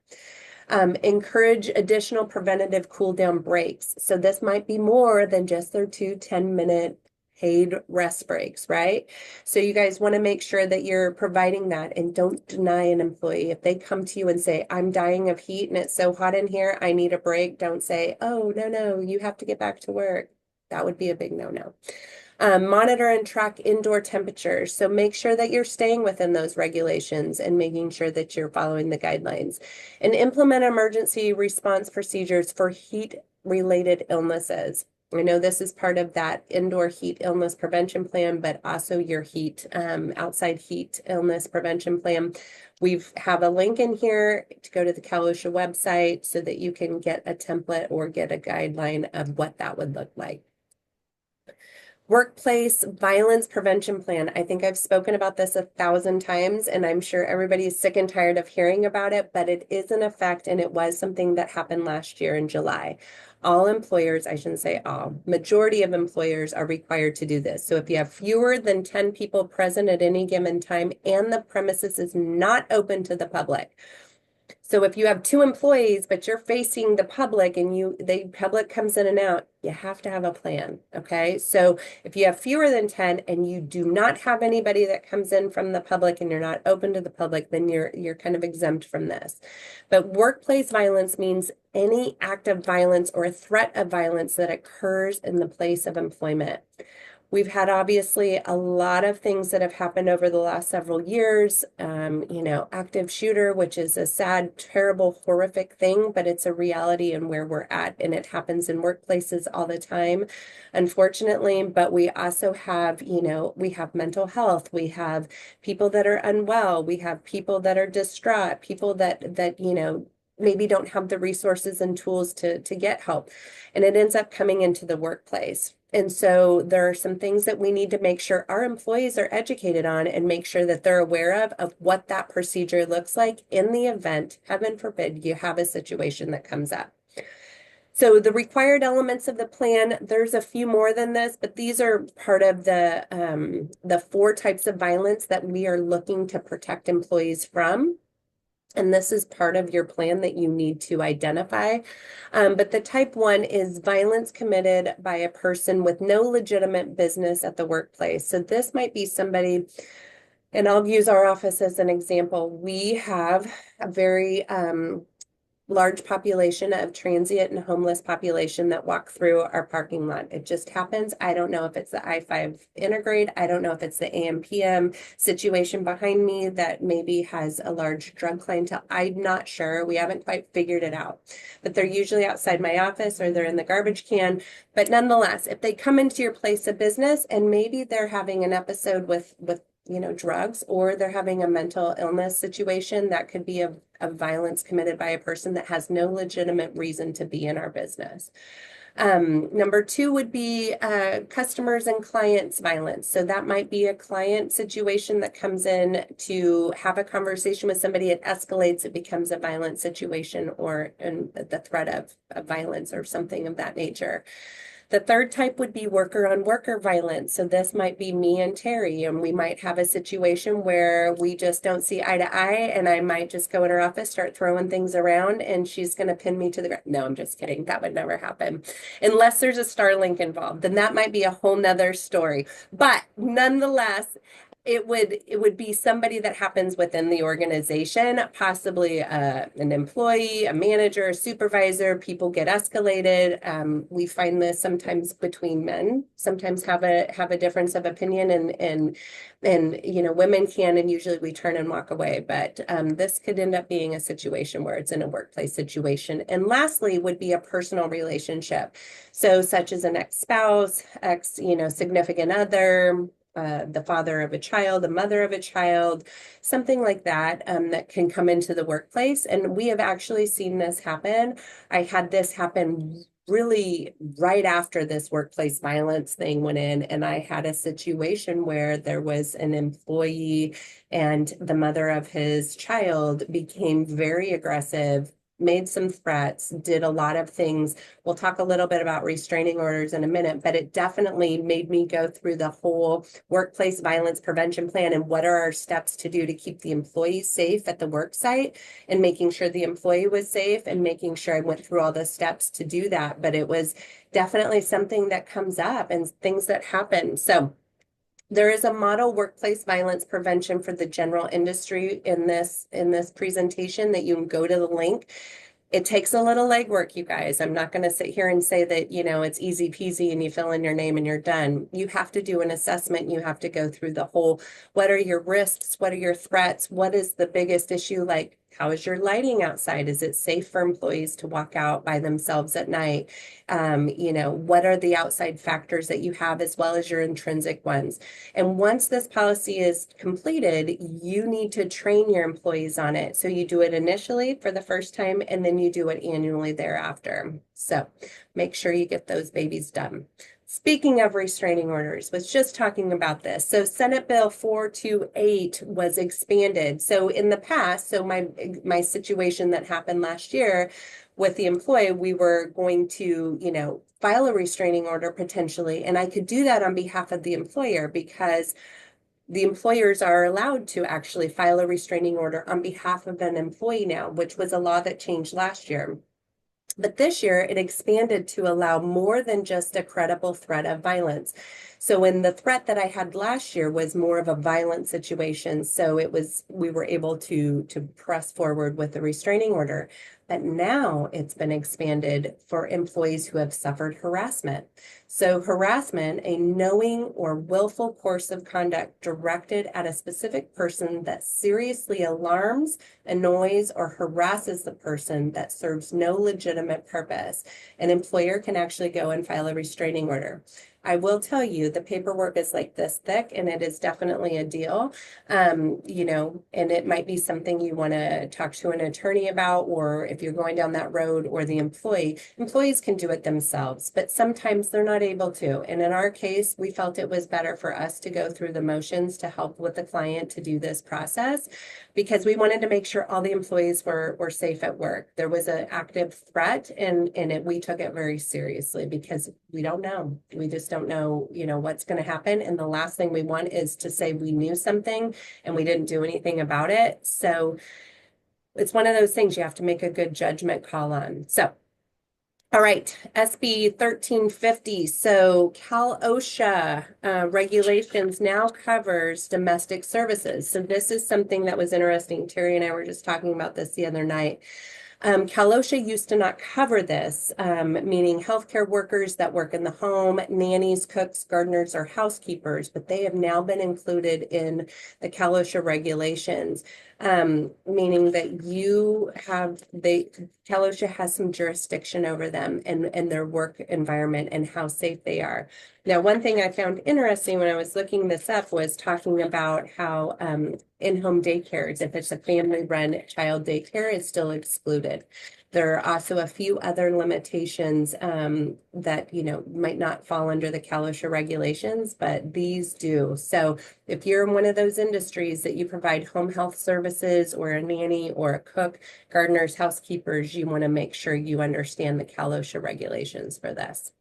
Encourage additional preventative cool down breaks. So this might be more than just their 2 10-minute paid rest breaks, right? So you guys want to make sure that you're providing that, and don't deny an employee. If they come to you and say, I'm dying of heat and it's so hot in here, I need a break, don't say, oh, no, you have to get back to work. That would be a big no-no. Monitor and track indoor temperatures. So make sure that you're staying within those regulations and making sure that you're following the guidelines. And implement emergency response procedures for heat-related illnesses. I know this is part of that indoor heat illness prevention plan, but also your outside heat illness prevention plan. We have a link in here to go to the Cal OSHA website so that you can get a template or get a guideline of what that would look like. Workplace violence prevention plan. I think I've spoken about this 1,000 times, and I'm sure everybody's sick and tired of hearing about it, but it is in effect, and it was something that happened last year in July. All employers, I shouldn't say all, majority of employers are required to do this. So if you have fewer than 10 people present at any given time and the premises is not open to the public. So if you have 2 employees, but you're facing the public and the public comes in and out, you have to have a plan. Okay. So if you have fewer than 10 and you do not have anybody that comes in from the public and you're not open to the public, then you're kind of exempt from this. But workplace violence means any act of violence or a threat of violence that occurs in the place of employment. We've had obviously a lot of things that have happened over the last several years. Active shooter, which is a sad, terrible, horrific thing, but it's a reality and where we're at. And it happens in workplaces all the time, unfortunately. But we also have, we have mental health. We have people that are unwell. We have people that are distraught, people that maybe don't have the resources and tools to get help. And it ends up coming into the workplace. And so there are some things that we need to make sure our employees are educated on and make sure that they're aware of what that procedure looks like in the event, heaven forbid, you have a situation that comes up. So the required elements of the plan, there's a few more than this, but these are part of the 4 types of violence that we are looking to protect employees from. And this is part of your plan that you need to identify. But the type 1 is violence committed by a person with no legitimate business at the workplace. So this might be somebody, and I'll use our office as an example. We have a very large population of transient and homeless population that walk through our parking lot. It just happens. I don't know if it's the I-5 intergrade. I don't know if it's the AM/PM situation behind me that maybe has a large drug clientele. I'm not sure. We haven't quite figured it out. But they're usually outside my office or they're in the garbage can. But nonetheless, if they come into your place of business and maybe they're having an episode with drugs, or they're having a mental illness situation, that could be of violence committed by a person that has no legitimate reason to be in our business. Number 2 would be customers and clients violence. So that might be a client situation that comes in to have a conversation with somebody. It escalates, it becomes a violent situation or the threat of violence or something of that nature. The 3rd type would be worker on worker violence. So this might be me and Terry, and we might have a situation where we just don't see eye to eye, and I might just go in her office, start throwing things around, and she's going to pin me to the ground. No, I'm just kidding. That would never happen. Unless there's a Starlink involved, then that might be a whole nother story. But nonetheless, it would be somebody that happens within the organization, possibly an employee, a manager, a supervisor. People get escalated. We find this sometimes between men, sometimes have a difference of opinion, and women can, and usually we turn and walk away. But this could end up being a situation where it's in a workplace situation. And lastly would be a personal relationship. So such as an ex-spouse, significant other, the father of a child, the mother of a child, something like that, that can come into the workplace. And we have actually seen this happen. I had this happen really right after this workplace violence thing went in, and I had a situation where there was an employee and the mother of his child became very aggressive, made some threats, did a lot of things. We'll talk a little bit about restraining orders in a minute, but it definitely made me go through the whole workplace violence prevention plan and what are our steps to do to keep the employees safe at the work site, and making sure the employee was safe, and making sure I went through all the steps to do that. But it was definitely something that comes up and things that happen. So there is a model workplace violence prevention for the general industry in this presentation that you can go to the link. It takes a little legwork, you guys. I'm not going to sit here and say that, it's easy peasy and you fill in your name and you're done. You have to do an assessment. You have to go through the whole, what are your risks? What are your threats? What is the biggest issue? Like, how is your lighting outside? Is it safe for employees to walk out by themselves at night? What are the outside factors that you have as well as your intrinsic ones? And once this policy is completed, you need to train your employees on it. So you do it initially for the first time, and then you do it annually thereafter. So make sure you get those babies done. Speaking of restraining orders, was just talking about this. So Senate Bill 428 was expanded. So in the past, so my situation that happened last year with the employee, we were going to, file a restraining order potentially, and I could do that on behalf of the employer because the employers are allowed to actually file a restraining order on behalf of an employee now, which was a law that changed last year. But this year it expanded to allow more than just a credible threat of violence. So when the threat that I had last year was more of a violent situation, so we were able to press forward with the restraining order. But now it's been expanded for employees who have suffered harassment. So harassment, a knowing or willful course of conduct directed at a specific person that seriously alarms, annoys, or harasses the person that serves no legitimate purpose. An employer can actually go and file a restraining order. I will tell you the paperwork is like this thick, and it is definitely a deal. And it might be something you want to talk to an attorney about, or if you're going down that road, or the employees can do it themselves, but sometimes they're not able to. And in our case, we felt it was better for us to go through the motions to help with the client to do this process, because we wanted to make sure all the employees were safe at work. There was an active threat, and we took it very seriously because we don't know. We just don't know, what's going to happen. And the last thing we want is to say we knew something and we didn't do anything about it. So it's one of those things you have to make a good judgment call on. So, all right, SB 1350. So Cal OSHA regulations now covers domestic services. So this is something that was interesting. Terry and I were just talking about this the other night. Cal OSHA used to not cover this, meaning healthcare workers that work in the home, nannies, cooks, gardeners, or housekeepers, but they have now been included in the Cal OSHA regulations, meaning that Cal OSHA has some jurisdiction over them and their work environment and how safe they are. Now, one thing I found interesting when I was looking this up was talking about how in-home daycares, if it's a family-run child daycare, is still excluded. There are also a few other limitations that, might not fall under the Cal OSHA regulations, but these do. So if you're in one of those industries that you provide home health services or a nanny or a cook, gardeners, housekeepers, you want to make sure you understand the Cal OSHA regulations for this.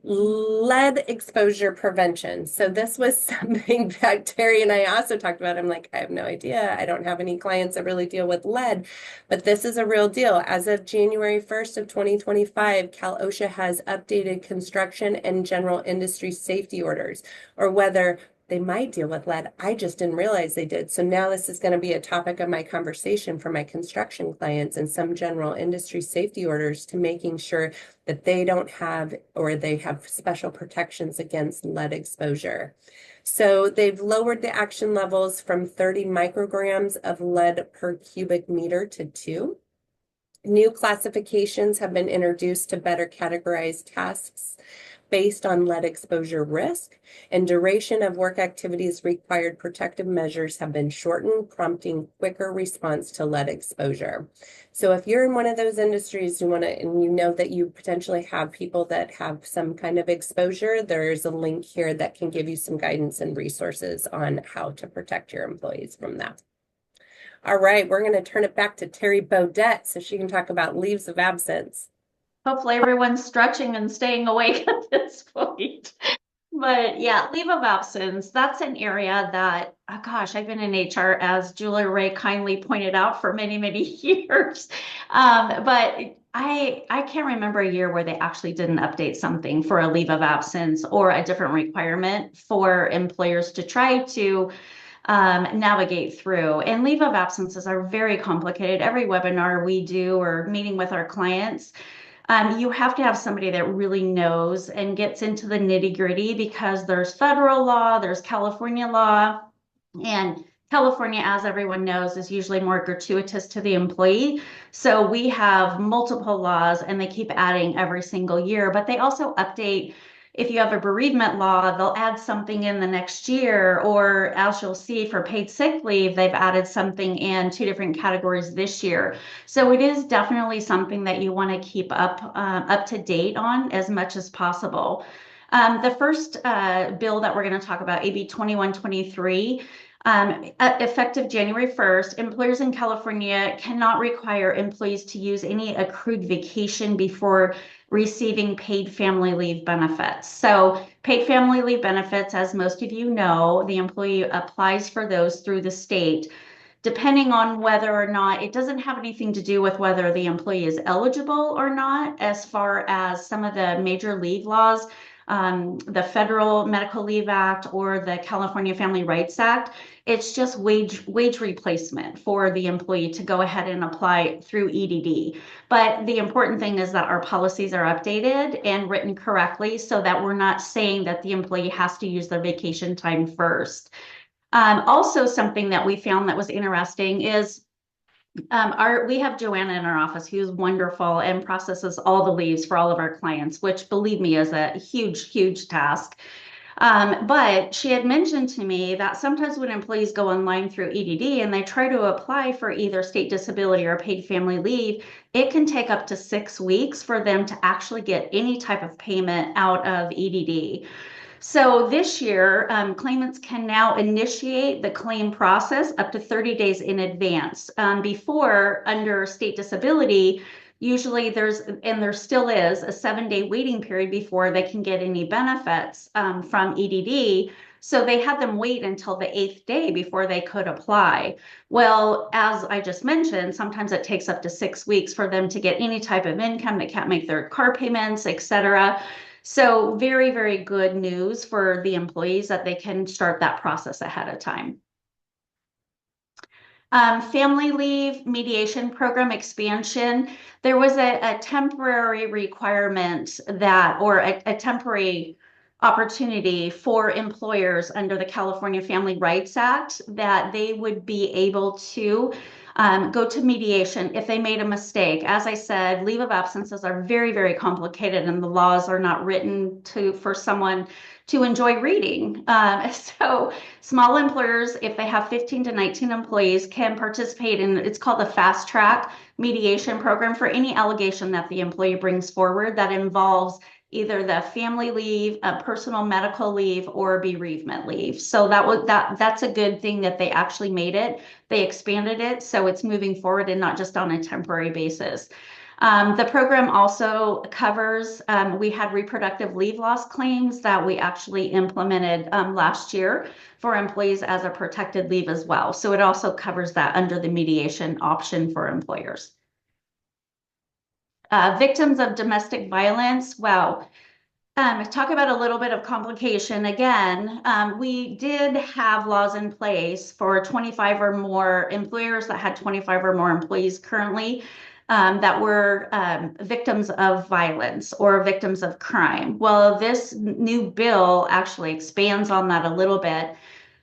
Lead exposure prevention. So this was something that Terry and I also talked about. I'm like, I have no idea. I don't have any clients that really deal with lead, but this is a real deal. As of January 1st of 2025, Cal OSHA has updated construction and general industry safety orders, or whether they might deal with lead. I just didn't realize they did. So now this is going to be a topic of my conversation for my construction clients and some general industry safety orders to making sure that they don't have or they have special protections against lead exposure. So they've lowered the action levels from 30 micrograms of lead per cubic meter to 2. New classifications have been introduced to better categorize tasks based on lead exposure risk, and duration of work activities required protective measures have been shortened, prompting quicker response to lead exposure. So if you're in one of those industries and you know that you potentially have people that have some kind of exposure, there's a link here that can give you some guidance and resources on how to protect your employees from that. All right, we're going to turn it back to Terry Bodette so she can talk about leaves of absence. Hopefully everyone's stretching and staying awake at this point. But yeah, leave of absence, that's an area that, oh gosh, I've been in HR, as Julia Ray kindly pointed out, for many, many years. But I can't remember a year where they actually didn't update something for a leave of absence or a different requirement for employers to try to navigate through. And leave of absences are very complicated. Every webinar we do or meeting with our clients, you have to have somebody that really knows and gets into the nitty-gritty, because there's federal law, there's California law, and California, as everyone knows, is usually more gratuitous to the employee. So we have multiple laws and they keep adding every single year, but they also update. If you have a bereavement law, they'll add something in the next year, or as you'll see for paid sick leave, they've added something in 2 different categories this year. So it is definitely something that you want to keep up to date on as much as possible. The first bill that we're going to talk about, AB 2123, effective January 1st, employers in California cannot require employees to use any accrued vacation before receiving paid family leave benefits. So paid family leave benefits, as most of you know, the employee applies for those through the state. Depending on whether or not, it doesn't have anything to do with whether the employee is eligible or not, as far as some of the major leave laws, the Federal Medical Leave Act or the California Family Rights Act. It's just wage replacement for the employee to go ahead and apply through EDD. But the important thing is that our policies are updated and written correctly, so that we're not saying that the employee has to use their vacation time first. Also, something that we found that was interesting is we have Joanna in our office, who's wonderful and processes all the leaves for all of our clients, which, believe me, is a huge task. But she had mentioned to me that sometimes when employees go online through EDD and they try to apply for either state disability or paid family leave, it can take up to 6 weeks for them to actually get any type of payment out of EDD. So this year, claimants can now initiate the claim process up to 30 days in advance. Before, under state disability, usually there still is a 7-day waiting period before they can get any benefits from EDD. So they had them wait until the 8th day before they could apply. Well, as I just mentioned, sometimes it takes up to 6 weeks for them to get any type of income. They can't make their car payments, etc. So very good news for the employees that they can start that process ahead of time. Family leave mediation program expansion. There was a temporary requirement that, or a temporary opportunity for employers under the California Family Rights Act, that they would be able to go to mediation if they made a mistake. As I said, leave of absences are very complicated, and the laws are not written for someone to enjoy reading. So small employers, if they have 15 to 19 employees, can participate in, it's called the fast track mediation program, for any allegation that the employee brings forward that involves either the family leave, personal medical leave, or bereavement leave. So that's a good thing that they actually made it. They expanded it, so it's moving forward and not just on a temporary basis. The program also covers, we had reproductive leave loss claims that we actually implemented last year for employees as a protected leave as well. So it also covers that under the mediation option for employers. Victims of domestic violence, wow. talk about a little bit of complication. Again, we did have laws in place for 25 or more employers that had 25 or more employees currently that were victims of violence or victims of crime. Well, this new bill actually expands on that a little bit.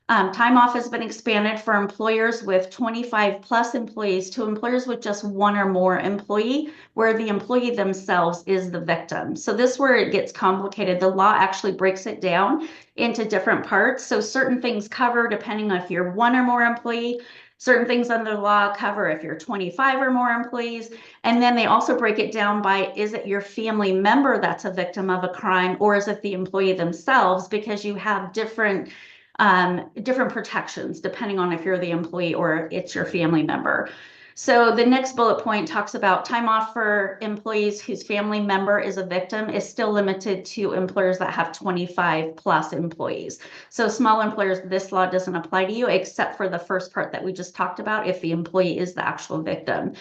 Time off has been expanded for employers with 25 plus employees to employers with just one or more employee, where the employee themselves is the victim. So this is where it gets complicated. The law actually breaks it down into different parts. So certain things cover depending on if you're one or more employee. Certain things under the law cover if you're 25 or more employees. And then they also break it down by, is it your family member that's a victim of a crime, or is it the employee themselves? Because you have different protections depending on if you're the employee or it's your family member. So the next bullet point talks about time off for employees whose family member is a victim is still limited to employers that have 25 plus employees. So small employers, this law doesn't apply to you except for the first part that we just talked about, if the employee is the actual victim.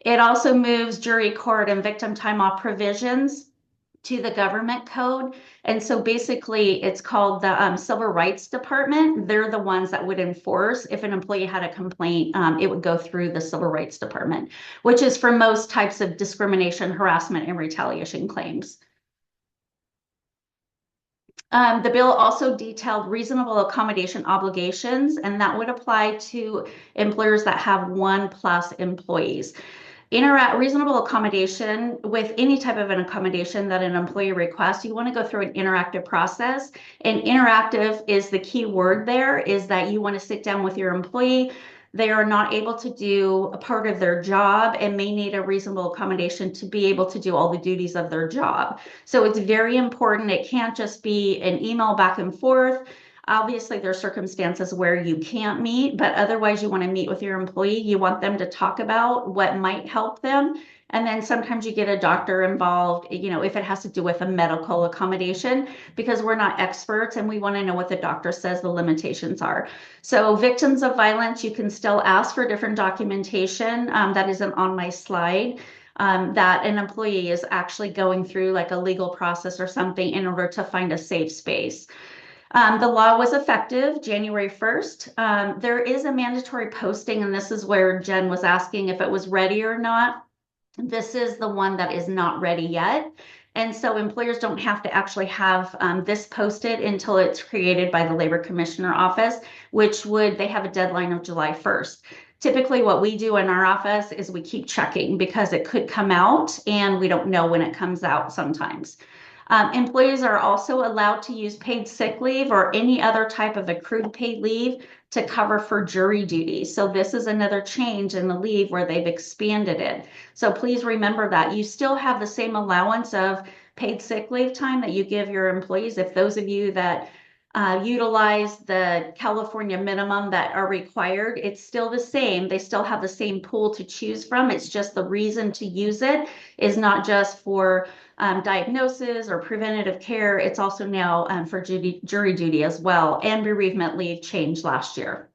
It also moves jury, court, and victim time off provisions to the government code. And so basically it's called the Civil Rights Department. They're the ones that would enforce if an employee had a complaint, it would go through the Civil Rights Department, which is for most types of discrimination, harassment, and retaliation claims. The bill also detailed reasonable accommodation obligations, and that would apply to employers that have 1+ employees. Reasonable accommodation, with any type of an accommodation that an employee requests, you want to go through an interactive process. And interactive is the key word there, is that you want to sit down with your employee. They are not able to do a part of their job and may need a reasonable accommodation to be able to do all the duties of their job. So it's very important. It can't just be an email back and forth. Obviously, there are circumstances where you can't meet, but otherwise you want to meet with your employee. You want them to talk about what might help them. And then sometimes you get a doctor involved, if it has to do with a medical accommodation, because we're not experts and we want to know what the doctor says the limitations are. So victims of violence, you can still ask for different documentation. That isn't on my slide. That an employee is actually going through like a legal process or something in order to find a safe space. The law was effective January 1st. There is a mandatory posting, and this is where Jen was asking if it was ready or not. This is the one that is not ready yet. And so employers don't have to actually have this posted until it's created by the Labor Commissioner Office, they have a deadline of July 1st. Typically what we do in our office is we keep checking because it could come out and we don't know when it comes out sometimes. Employees are also allowed to use paid sick leave or any other type of accrued paid leave to cover for jury duty. So this is another change in the leave where they've expanded it. So please remember that you still have the same allowance of paid sick leave time that you give your employees. If those of you that utilize the California minimum that are required, it's still the same. They still have the same pool to choose from. It's just the reason to use it is not just for diagnosis or preventative care. It's also now for jury duty as well, and bereavement leave changed last year.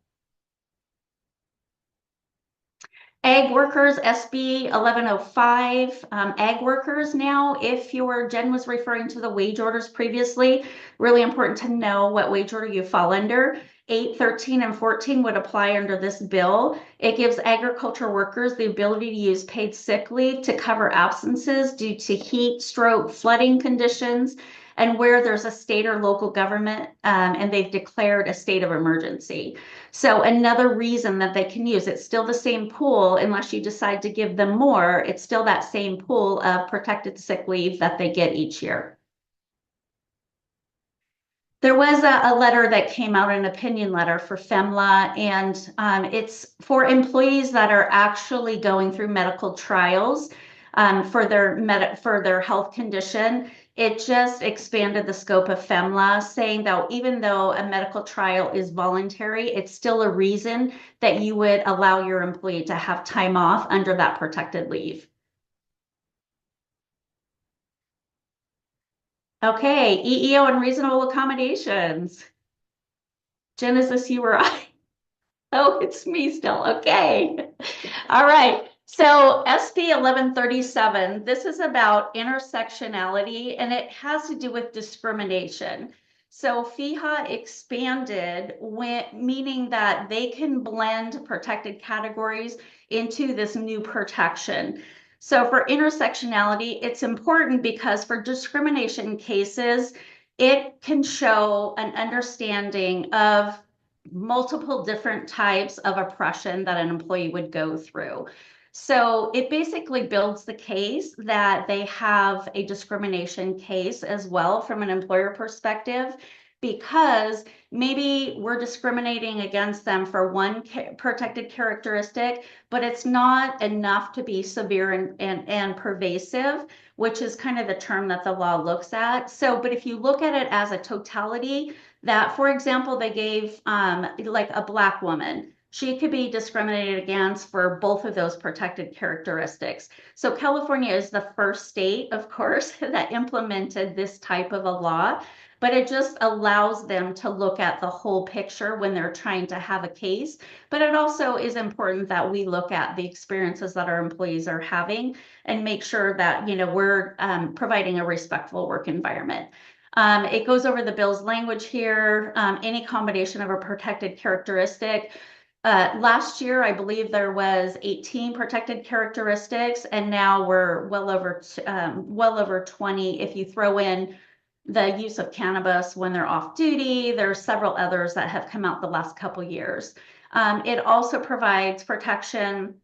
Ag workers, SB 1105, ag workers now, if Jen was referring to the wage orders previously, really important to know what wage order you fall under. 8, 13, and 14 would apply under this bill. It gives agriculture workers the ability to use paid sick leave to cover absences due to heat, stroke, flooding conditions, and where there's a state or local government and they've declared a state of emergency. So another reason that they can use, it's still the same pool unless you decide to give them more, it's still that same pool of protected sick leave that they get each year. There was a letter that came out, an opinion letter for FEMLA, and it's for employees that are actually going through medical trials for their health condition. It just expanded the scope of FEMLA, saying that even though a medical trial is voluntary, it's still a reason that you would allow your employee to have time off under that protected leave. Okay, EEO and reasonable accommodations. Jen, is this you or I? Oh, it's me still. Okay. All right. So SB 1137, this is about intersectionality, and it has to do with discrimination. So FEHA expanded, meaning that they can blend protected categories into this new protection. So for intersectionality, it's important because for discrimination cases, it can show an understanding of multiple different types of oppression that an employee would go through. So it basically builds the case that they have a discrimination case as well from an employer perspective, because maybe we're discriminating against them for one protected characteristic, but it's not enough to be severe and pervasive, which is kind of the term that the law looks at. So, but if you look at it as a totality, that, for example, they gave like a Black woman, she could be discriminated against for both of those protected characteristics. So California is the first state, of course, that implemented this type of a law, but it just allows them to look at the whole picture when they're trying to have a case. But it also is important that we look at the experiences that our employees are having and make sure that, you know, we're providing a respectful work environment. It goes over the bill's language here, any combination of a protected characteristic. Last year, I believe there was 18 protected characteristics, and now we're well over 20. If you throw in the use of cannabis when they're off duty, there's several others that have come out the last couple years. It also provides protection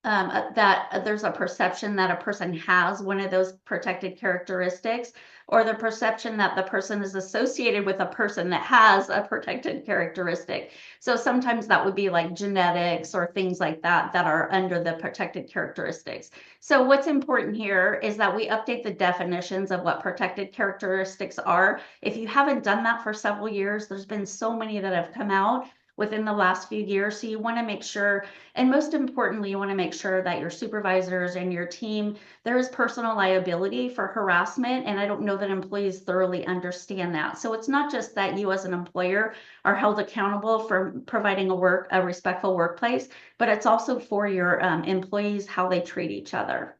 that there's a perception that a person has one of those protected characteristics, or the perception that the person is associated with a person that has a protected characteristic. So sometimes that would be like genetics or things like that that are under the protected characteristics. So what's important here is that we update the definitions of what protected characteristics are. If you haven't done that for several years, there's been so many that have come out within the last few years. So you want to make sure, and most importantly, you want to make sure that your supervisors and your team, there is personal liability for harassment. And I don't know that employees thoroughly understand that. So it's not just that you as an employer are held accountable for providing a respectful workplace, but it's also for your employees, how they treat each other.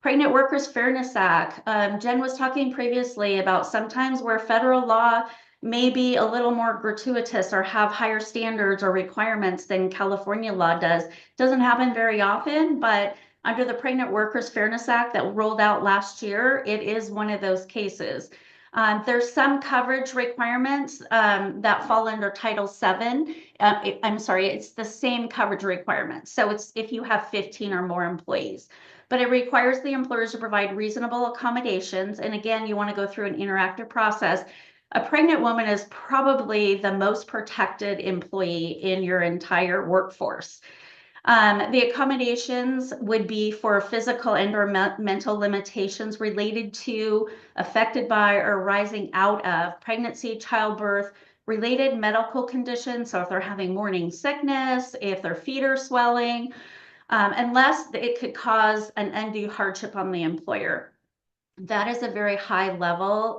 Pregnant Workers Fairness Act. Jen was talking previously about sometimes where federal law may be a little more gratuitous or have higher standards or requirements than California law does. Doesn't happen very often, but under the Pregnant Workers Fairness Act that rolled out last year, it is one of those cases. There's some coverage requirements that fall under Title VII. I'm sorry, it's the same coverage requirements. So it's if you have 15 or more employees. But it requires the employers to provide reasonable accommodations. And again, you want to go through an interactive process. A pregnant woman is probably the most protected employee in your entire workforce. The accommodations would be for physical and or mental limitations related to, affected by, or arising out of pregnancy, childbirth, related medical conditions. So if they're having morning sickness, if their feet are swelling, unless it could cause an undue hardship on the employer. That is a very high level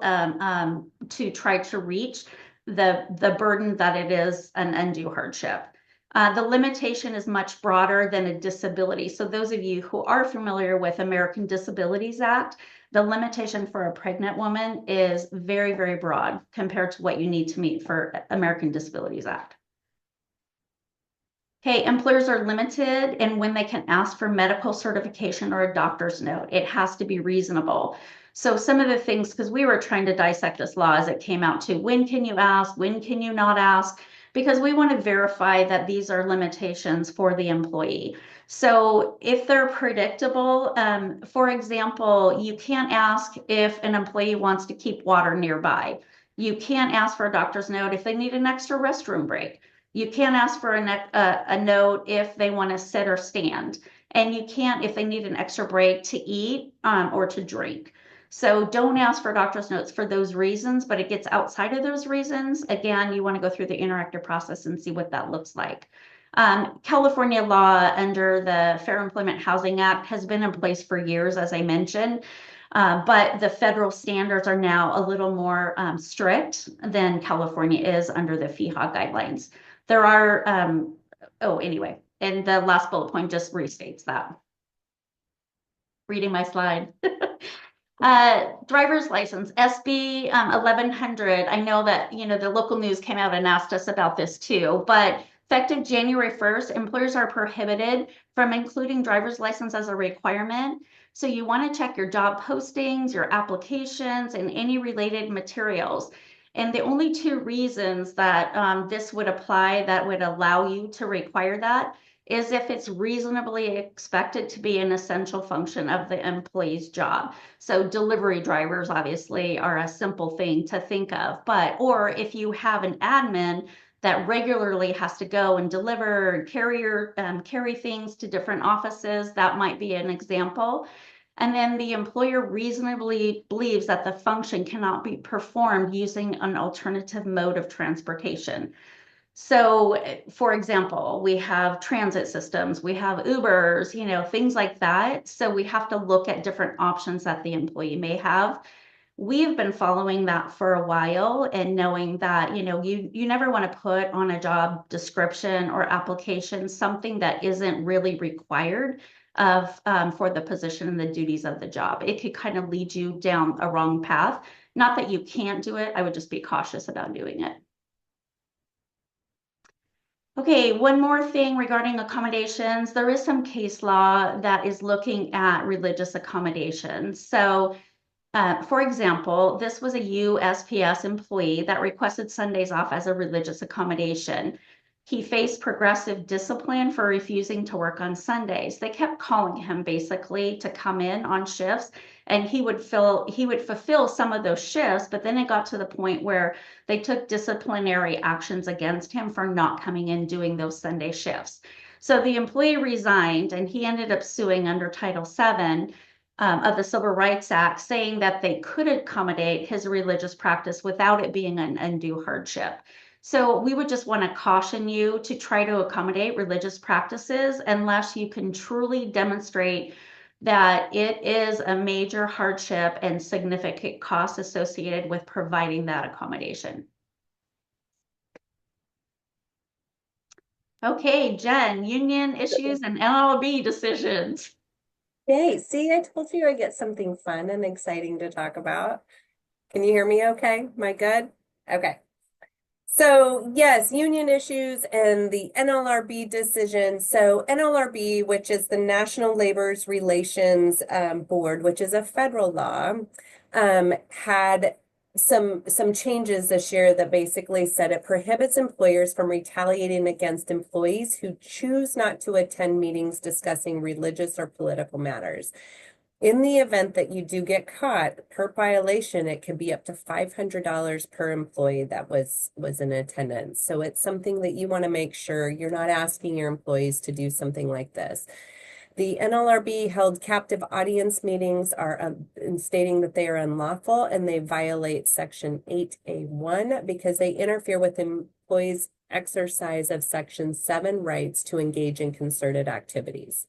to try to reach the burden that it is an undue hardship. The limitation is much broader than a disability. So those of you who are familiar with American Disabilities Act, the limitation for a pregnant woman is very, very broad compared to what you need to meet for American Disabilities Act. Okay, employers are limited in when they can ask for medical certification or a doctor's note. It has to be reasonable. So some of the things, because we were trying to dissect this law as it came out to when can you ask, when can you not ask, because we want to verify that these are limitations for the employee. So if they're predictable, for example, you can't ask if an employee wants to keep water nearby. You can't ask for a doctor's note if they need an extra restroom break. You can't ask for a note if they want to sit or stand. And you can't if they need an extra break to eat or to drink. So don't ask for doctor's notes for those reasons, but it gets outside of those reasons. Again, you want to go through the interactive process and see what that looks like. California law under the Fair Employment Housing Act has been in place for years, as I mentioned. But the federal standards are now a little more strict than California is under the FEHA guidelines. There are anyway, and the last bullet point just restates that. Reading my slide. Driver's license, SB 1100. I know that, the local news came out and asked us about this too, but effective January 1st, employers are prohibited from including driver's license as a requirement. So you want to check your job postings, your applications, and any related materials. And the only two reasons that this would apply that would allow you to require that is if it's reasonably expected to be an essential function of the employee's job. So delivery drivers obviously are a simple thing to think of, or if you have an admin that regularly has to go and deliver and carry things to different offices, that might be an example. And then the employer reasonably believes that the function cannot be performed using an alternative mode of transportation. So, for example, we have transit systems, we have Ubers, things like that. So we have to look at different options that the employee may have. We've been following that for a while and knowing that, you never want to put on a job description or application something that isn't really required for the position and the duties of the job. It could kind of lead you down a wrong path. Not that you can't do it, I would just be cautious about doing it. Okay, one more thing regarding accommodations. There is some case law that is looking at religious accommodations. So, for example, this was a USPS employee that requested Sundays off as a religious accommodation. He faced progressive discipline for refusing to work on Sundays. They kept calling him basically to come in on shifts, and he would fulfill some of those shifts, but then it got to the point where they took disciplinary actions against him for not coming in doing those Sunday shifts. So the employee resigned, and he ended up suing under Title VII of the Civil Rights Act, saying that they could accommodate his religious practice without it being an undue hardship. So we would just want to caution you to try to accommodate religious practices unless you can truly demonstrate that it is a major hardship and significant costs associated with providing that accommodation. Okay, Jen, union issues and NLRB decisions. Yay, see, I told you I get something fun and exciting to talk about. Can you hear me okay? Am I good? Okay. So yes, union issues and the NLRB decision. So NLRB, which is the National Labor Relations Board, which is a federal law, had some changes this year that basically said it prohibits employers from retaliating against employees who choose not to attend meetings discussing religious or political matters. In the event that you do get caught per violation, it can be up to $500 per employee that was in attendance. So it's something that you want to make sure you're not asking your employees to do something like this. The NLRB held captive audience meetings are stating that they are unlawful and they violate Section 8A1 because they interfere with employees' exercise of Section 7 rights to engage in concerted activities.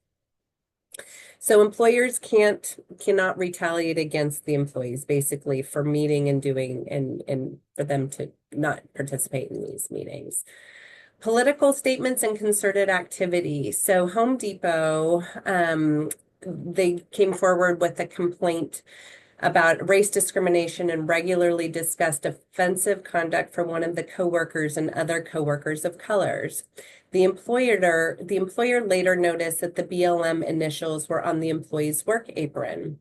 So employers cannot retaliate against the employees basically for meeting and doing and for them to not participate in these meetings. Political statements and concerted activity. So Home Depot, they came forward with a complaint about race discrimination and regularly discussed offensive conduct for one of the coworkers and other coworkers of colors. The employer later noticed that the BLM initials were on the employee's work apron,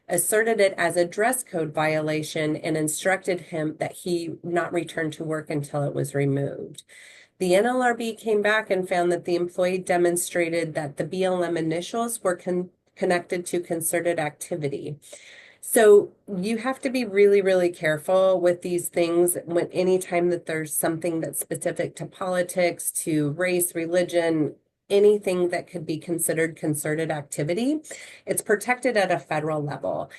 asserted it as a dress code violation, and instructed him that he not return to work until it was removed. The NLRB came back and found that the employee demonstrated that the BLM initials were connected to concerted activity. So you have to be really, really careful with these things when anytime that there's something that's specific to politics, to race, religion, anything that could be considered concerted activity, it's protected at a federal level.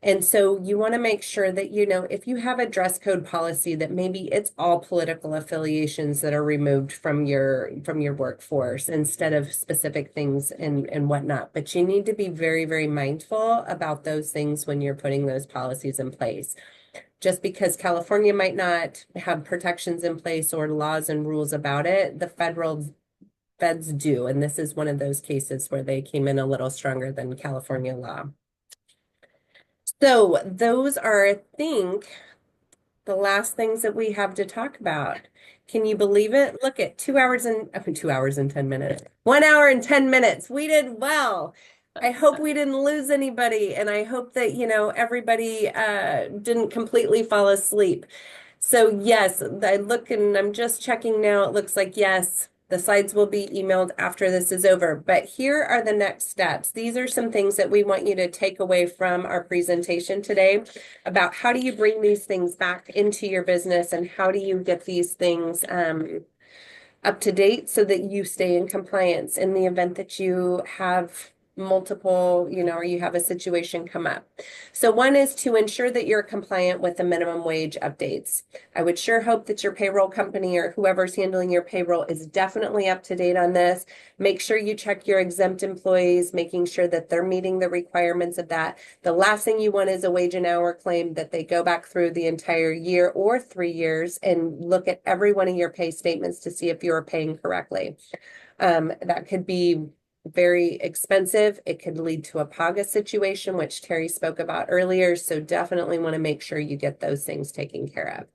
And so you want to make sure that, if you have a dress code policy that maybe it's all political affiliations that are removed from your workforce instead of specific things and whatnot. But you need to be very, very mindful about those things when you're putting those policies in place. Just because California might not have protections in place or laws and rules about it, the federal feds do. And this is one of those cases where they came in a little stronger than California law. So those are, I think, the last things that we have to talk about. Can you believe it? Look at 2 hours and 10 minutes. 1 hour and 10 minutes. We did well. I hope we didn't lose anybody, and I hope that, everybody didn't completely fall asleep. So yes, I look and I'm just checking now. It looks like yes, the slides will be emailed after this is over. But here are the next steps. These are some things that we want you to take away from our presentation today about how do you bring these things back into your business and how do you get these things up to date so that you stay in compliance in the event that you have multiple, or you have a situation come up. So one is to ensure that you're compliant with the minimum wage updates. I would sure hope that your payroll company or whoever's handling your payroll is definitely up to date on this. Make sure you check your exempt employees, making sure that they're meeting the requirements of that. The last thing you want is a wage and hour claim that they go back through the entire year or 3 years and look at every one of your pay statements to see if you're paying correctly. That could be very expensive. It could lead to a PAGA situation, which Terry spoke about earlier. So definitely want to make sure you get those things taken care of.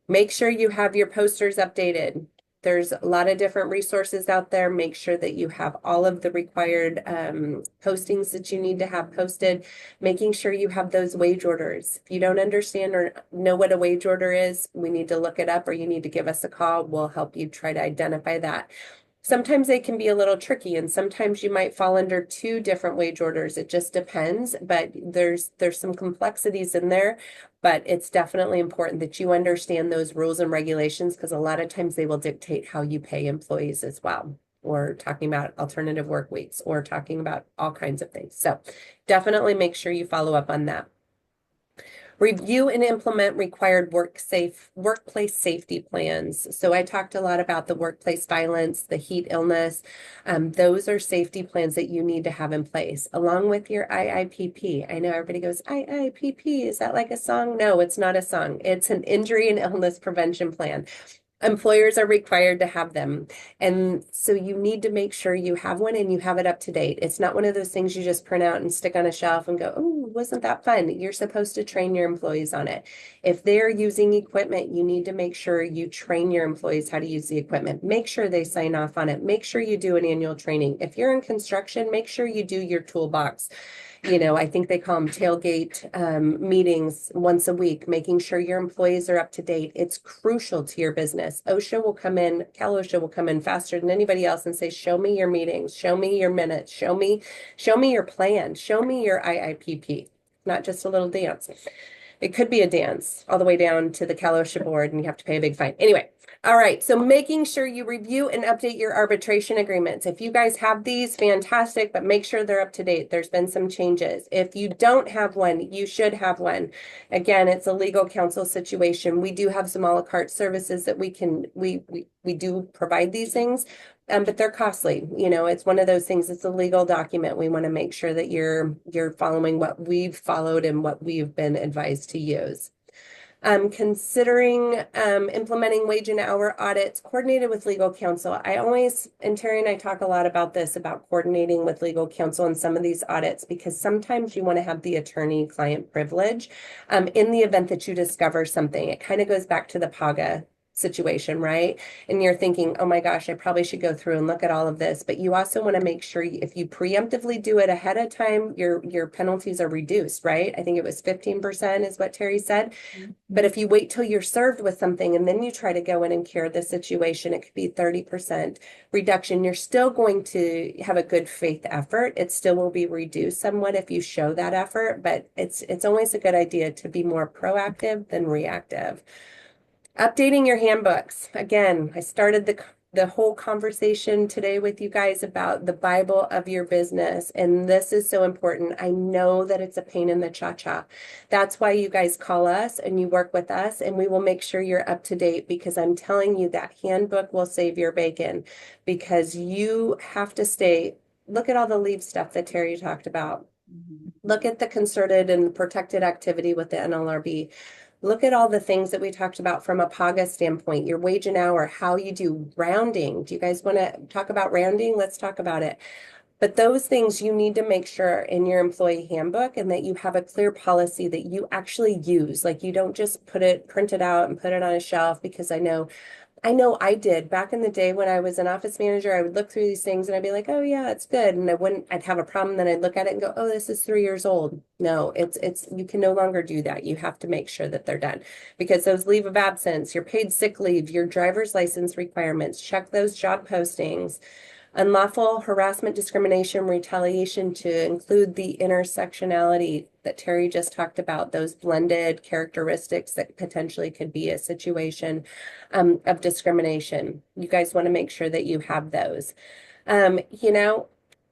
Make sure you have your posters updated. There's a lot of different resources out there. Make sure that you have all of the required postings that you need to have posted, making sure you have those wage orders. If you don't understand or know what a wage order is, we need to look it up or you need to give us a call. We'll help you try to identify that. Sometimes they can be a little tricky and sometimes you might fall under 2 different wage orders. It just depends, but there's some complexities in there, but it's definitely important that you understand those rules and regulations because a lot of times they will dictate how you pay employees as well. Or talking about alternative work weeks or talking about all kinds of things. So definitely make sure you follow up on that. Review and implement required workplace safety plans. So I talked a lot about the workplace violence, the heat illness. Those are safety plans that you need to have in place, along with your IIPP. I know everybody goes, IIPP, is that like a song? No, it's not a song. It's an injury and illness prevention plan. Employers are required to have them. And so you need to make sure you have one and you have it up to date. It's not one of those things you just print out and stick on a shelf and go, oh, wasn't that fun? You're supposed to train your employees on it. If they're using equipment, you need to make sure you train your employees how to use the equipment. Make sure they sign off on it. Make sure you do an annual training. If you're in construction, make sure you do your toolbox. I think they call them tailgate meetings once a week, making sure your employees are up to date. It's crucial to your business. Cal OSHA will come in faster than anybody else and say, show me your meetings, show me your minutes, show me your plan, show me your IIPP, not just a little dance. It could be a dance all the way down to the Cal OSHA board and you have to pay a big fine. Anyway, all right. So making sure you review and update your arbitration agreements. If you guys have these, fantastic, but make sure they're up to date. There's been some changes. If you don't have one, you should have one. Again, it's a legal counsel situation. We do have some a la carte services that we do provide these things. But they're costly. It's one of those things. It's a legal document. We want to make sure that you're following what we've followed and what we've been advised to use. Considering implementing wage and hour audits coordinated with legal counsel. And Terry and I talk a lot about this, about coordinating with legal counsel in some of these audits, because sometimes you want to have the attorney-client privilege in the event that you discover something. It kind of goes back to the PAGA situation, right? And you're thinking, oh my gosh, I probably should go through and look at all of this. But you also want to make sure if you preemptively do it ahead of time, your penalties are reduced, right? I think it was 15% is what Terry said. Mm-hmm. But if you wait till you're served with something and then you try to go in and cure the situation, it could be 30% reduction. You're still going to have a good faith effort. It still will be reduced somewhat if you show that effort, but it's always a good idea to be more proactive than reactive. Updating your handbooks. Again, I started the whole conversation today with you guys about the Bible of your business. And this is so important. I know that it's a pain in the cha-cha. That's why you guys call us and you work with us, and we will make sure you're up to date, because I'm telling you that handbook will save your bacon, because you have to look at all the leave stuff that Terry talked about. Mm-hmm. Look at the concerted and protected activity with the NLRB. Look at all the things that we talked about from a PAGA standpoint, your wage and hour, how you do rounding. Do you guys want to talk about rounding? Let's talk about it. But those things you need to make sure in your employee handbook and that you have a clear policy that you actually use. Like you don't just print it out and put it on a shelf because I know I did back in the day when I was an office manager. I would look through these things and I'd be like, oh yeah, it's good. And I'd have a problem. Then I'd look at it and go, oh, this is 3 years old. No, you can no longer do that. You have to make sure that they're done because those leave of absence, your paid sick leave, your driver's license requirements, check those job postings. Unlawful harassment, discrimination, retaliation to include the intersectionality that Terry just talked about, those blended characteristics that potentially could be a situation of discrimination. You guys want to make sure that you have those. You know,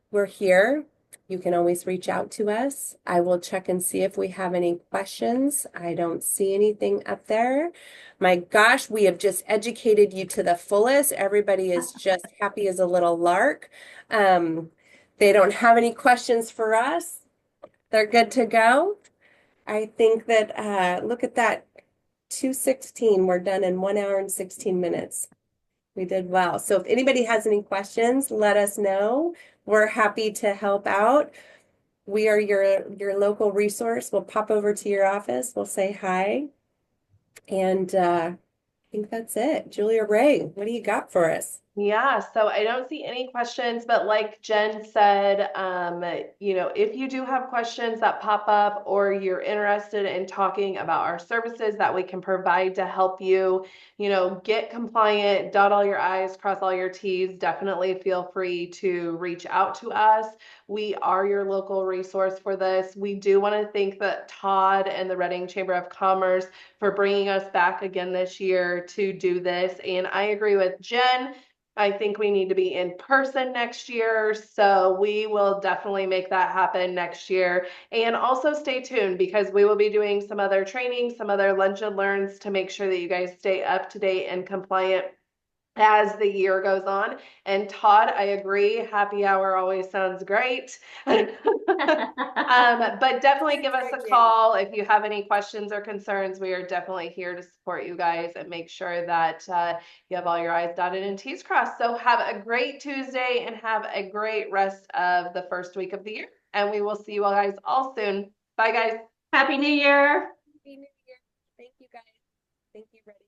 we're here. You can always reach out to us. I will check and see if we have any questions. I don't see anything up there. My gosh, we have just educated you to the fullest. Everybody is just happy as a little lark. They don't have any questions for us. They're good to go. I think that, look at that, 2:16. We're done in 1 hour and 16 minutes. We did well. So if anybody has any questions, let us know. We're happy to help out. We are your local resource. We'll pop over to your office. We'll say hi. And I think that's it. Julia Ray, what do you got for us? Yeah, so I don't see any questions, but like Jen said, if you do have questions that pop up or you're interested in talking about our services that we can provide to help you, get compliant, dot all your I's, cross all your T's, definitely feel free to reach out to us. We are your local resource for this. We do want to thank Todd and the Reading Chamber of Commerce for bringing us back again this year to do this. And I agree with Jen. I think we need to be in person next year. So we will definitely make that happen next year. And also stay tuned because we will be doing some other training, some other lunch and learns to make sure that you guys stay up to date and compliant as the year goes on. And Todd, I agree. Happy hour always sounds great. But definitely give us a call if you have any questions or concerns. We are definitely here to support you guys and make sure that you have all your I's dotted and T's crossed. So have a great Tuesday and have a great rest of the first week of the year. And we will see you all guys all soon. Bye, guys. Happy New Year. Happy New Year. Thank you guys. Thank you, Ready.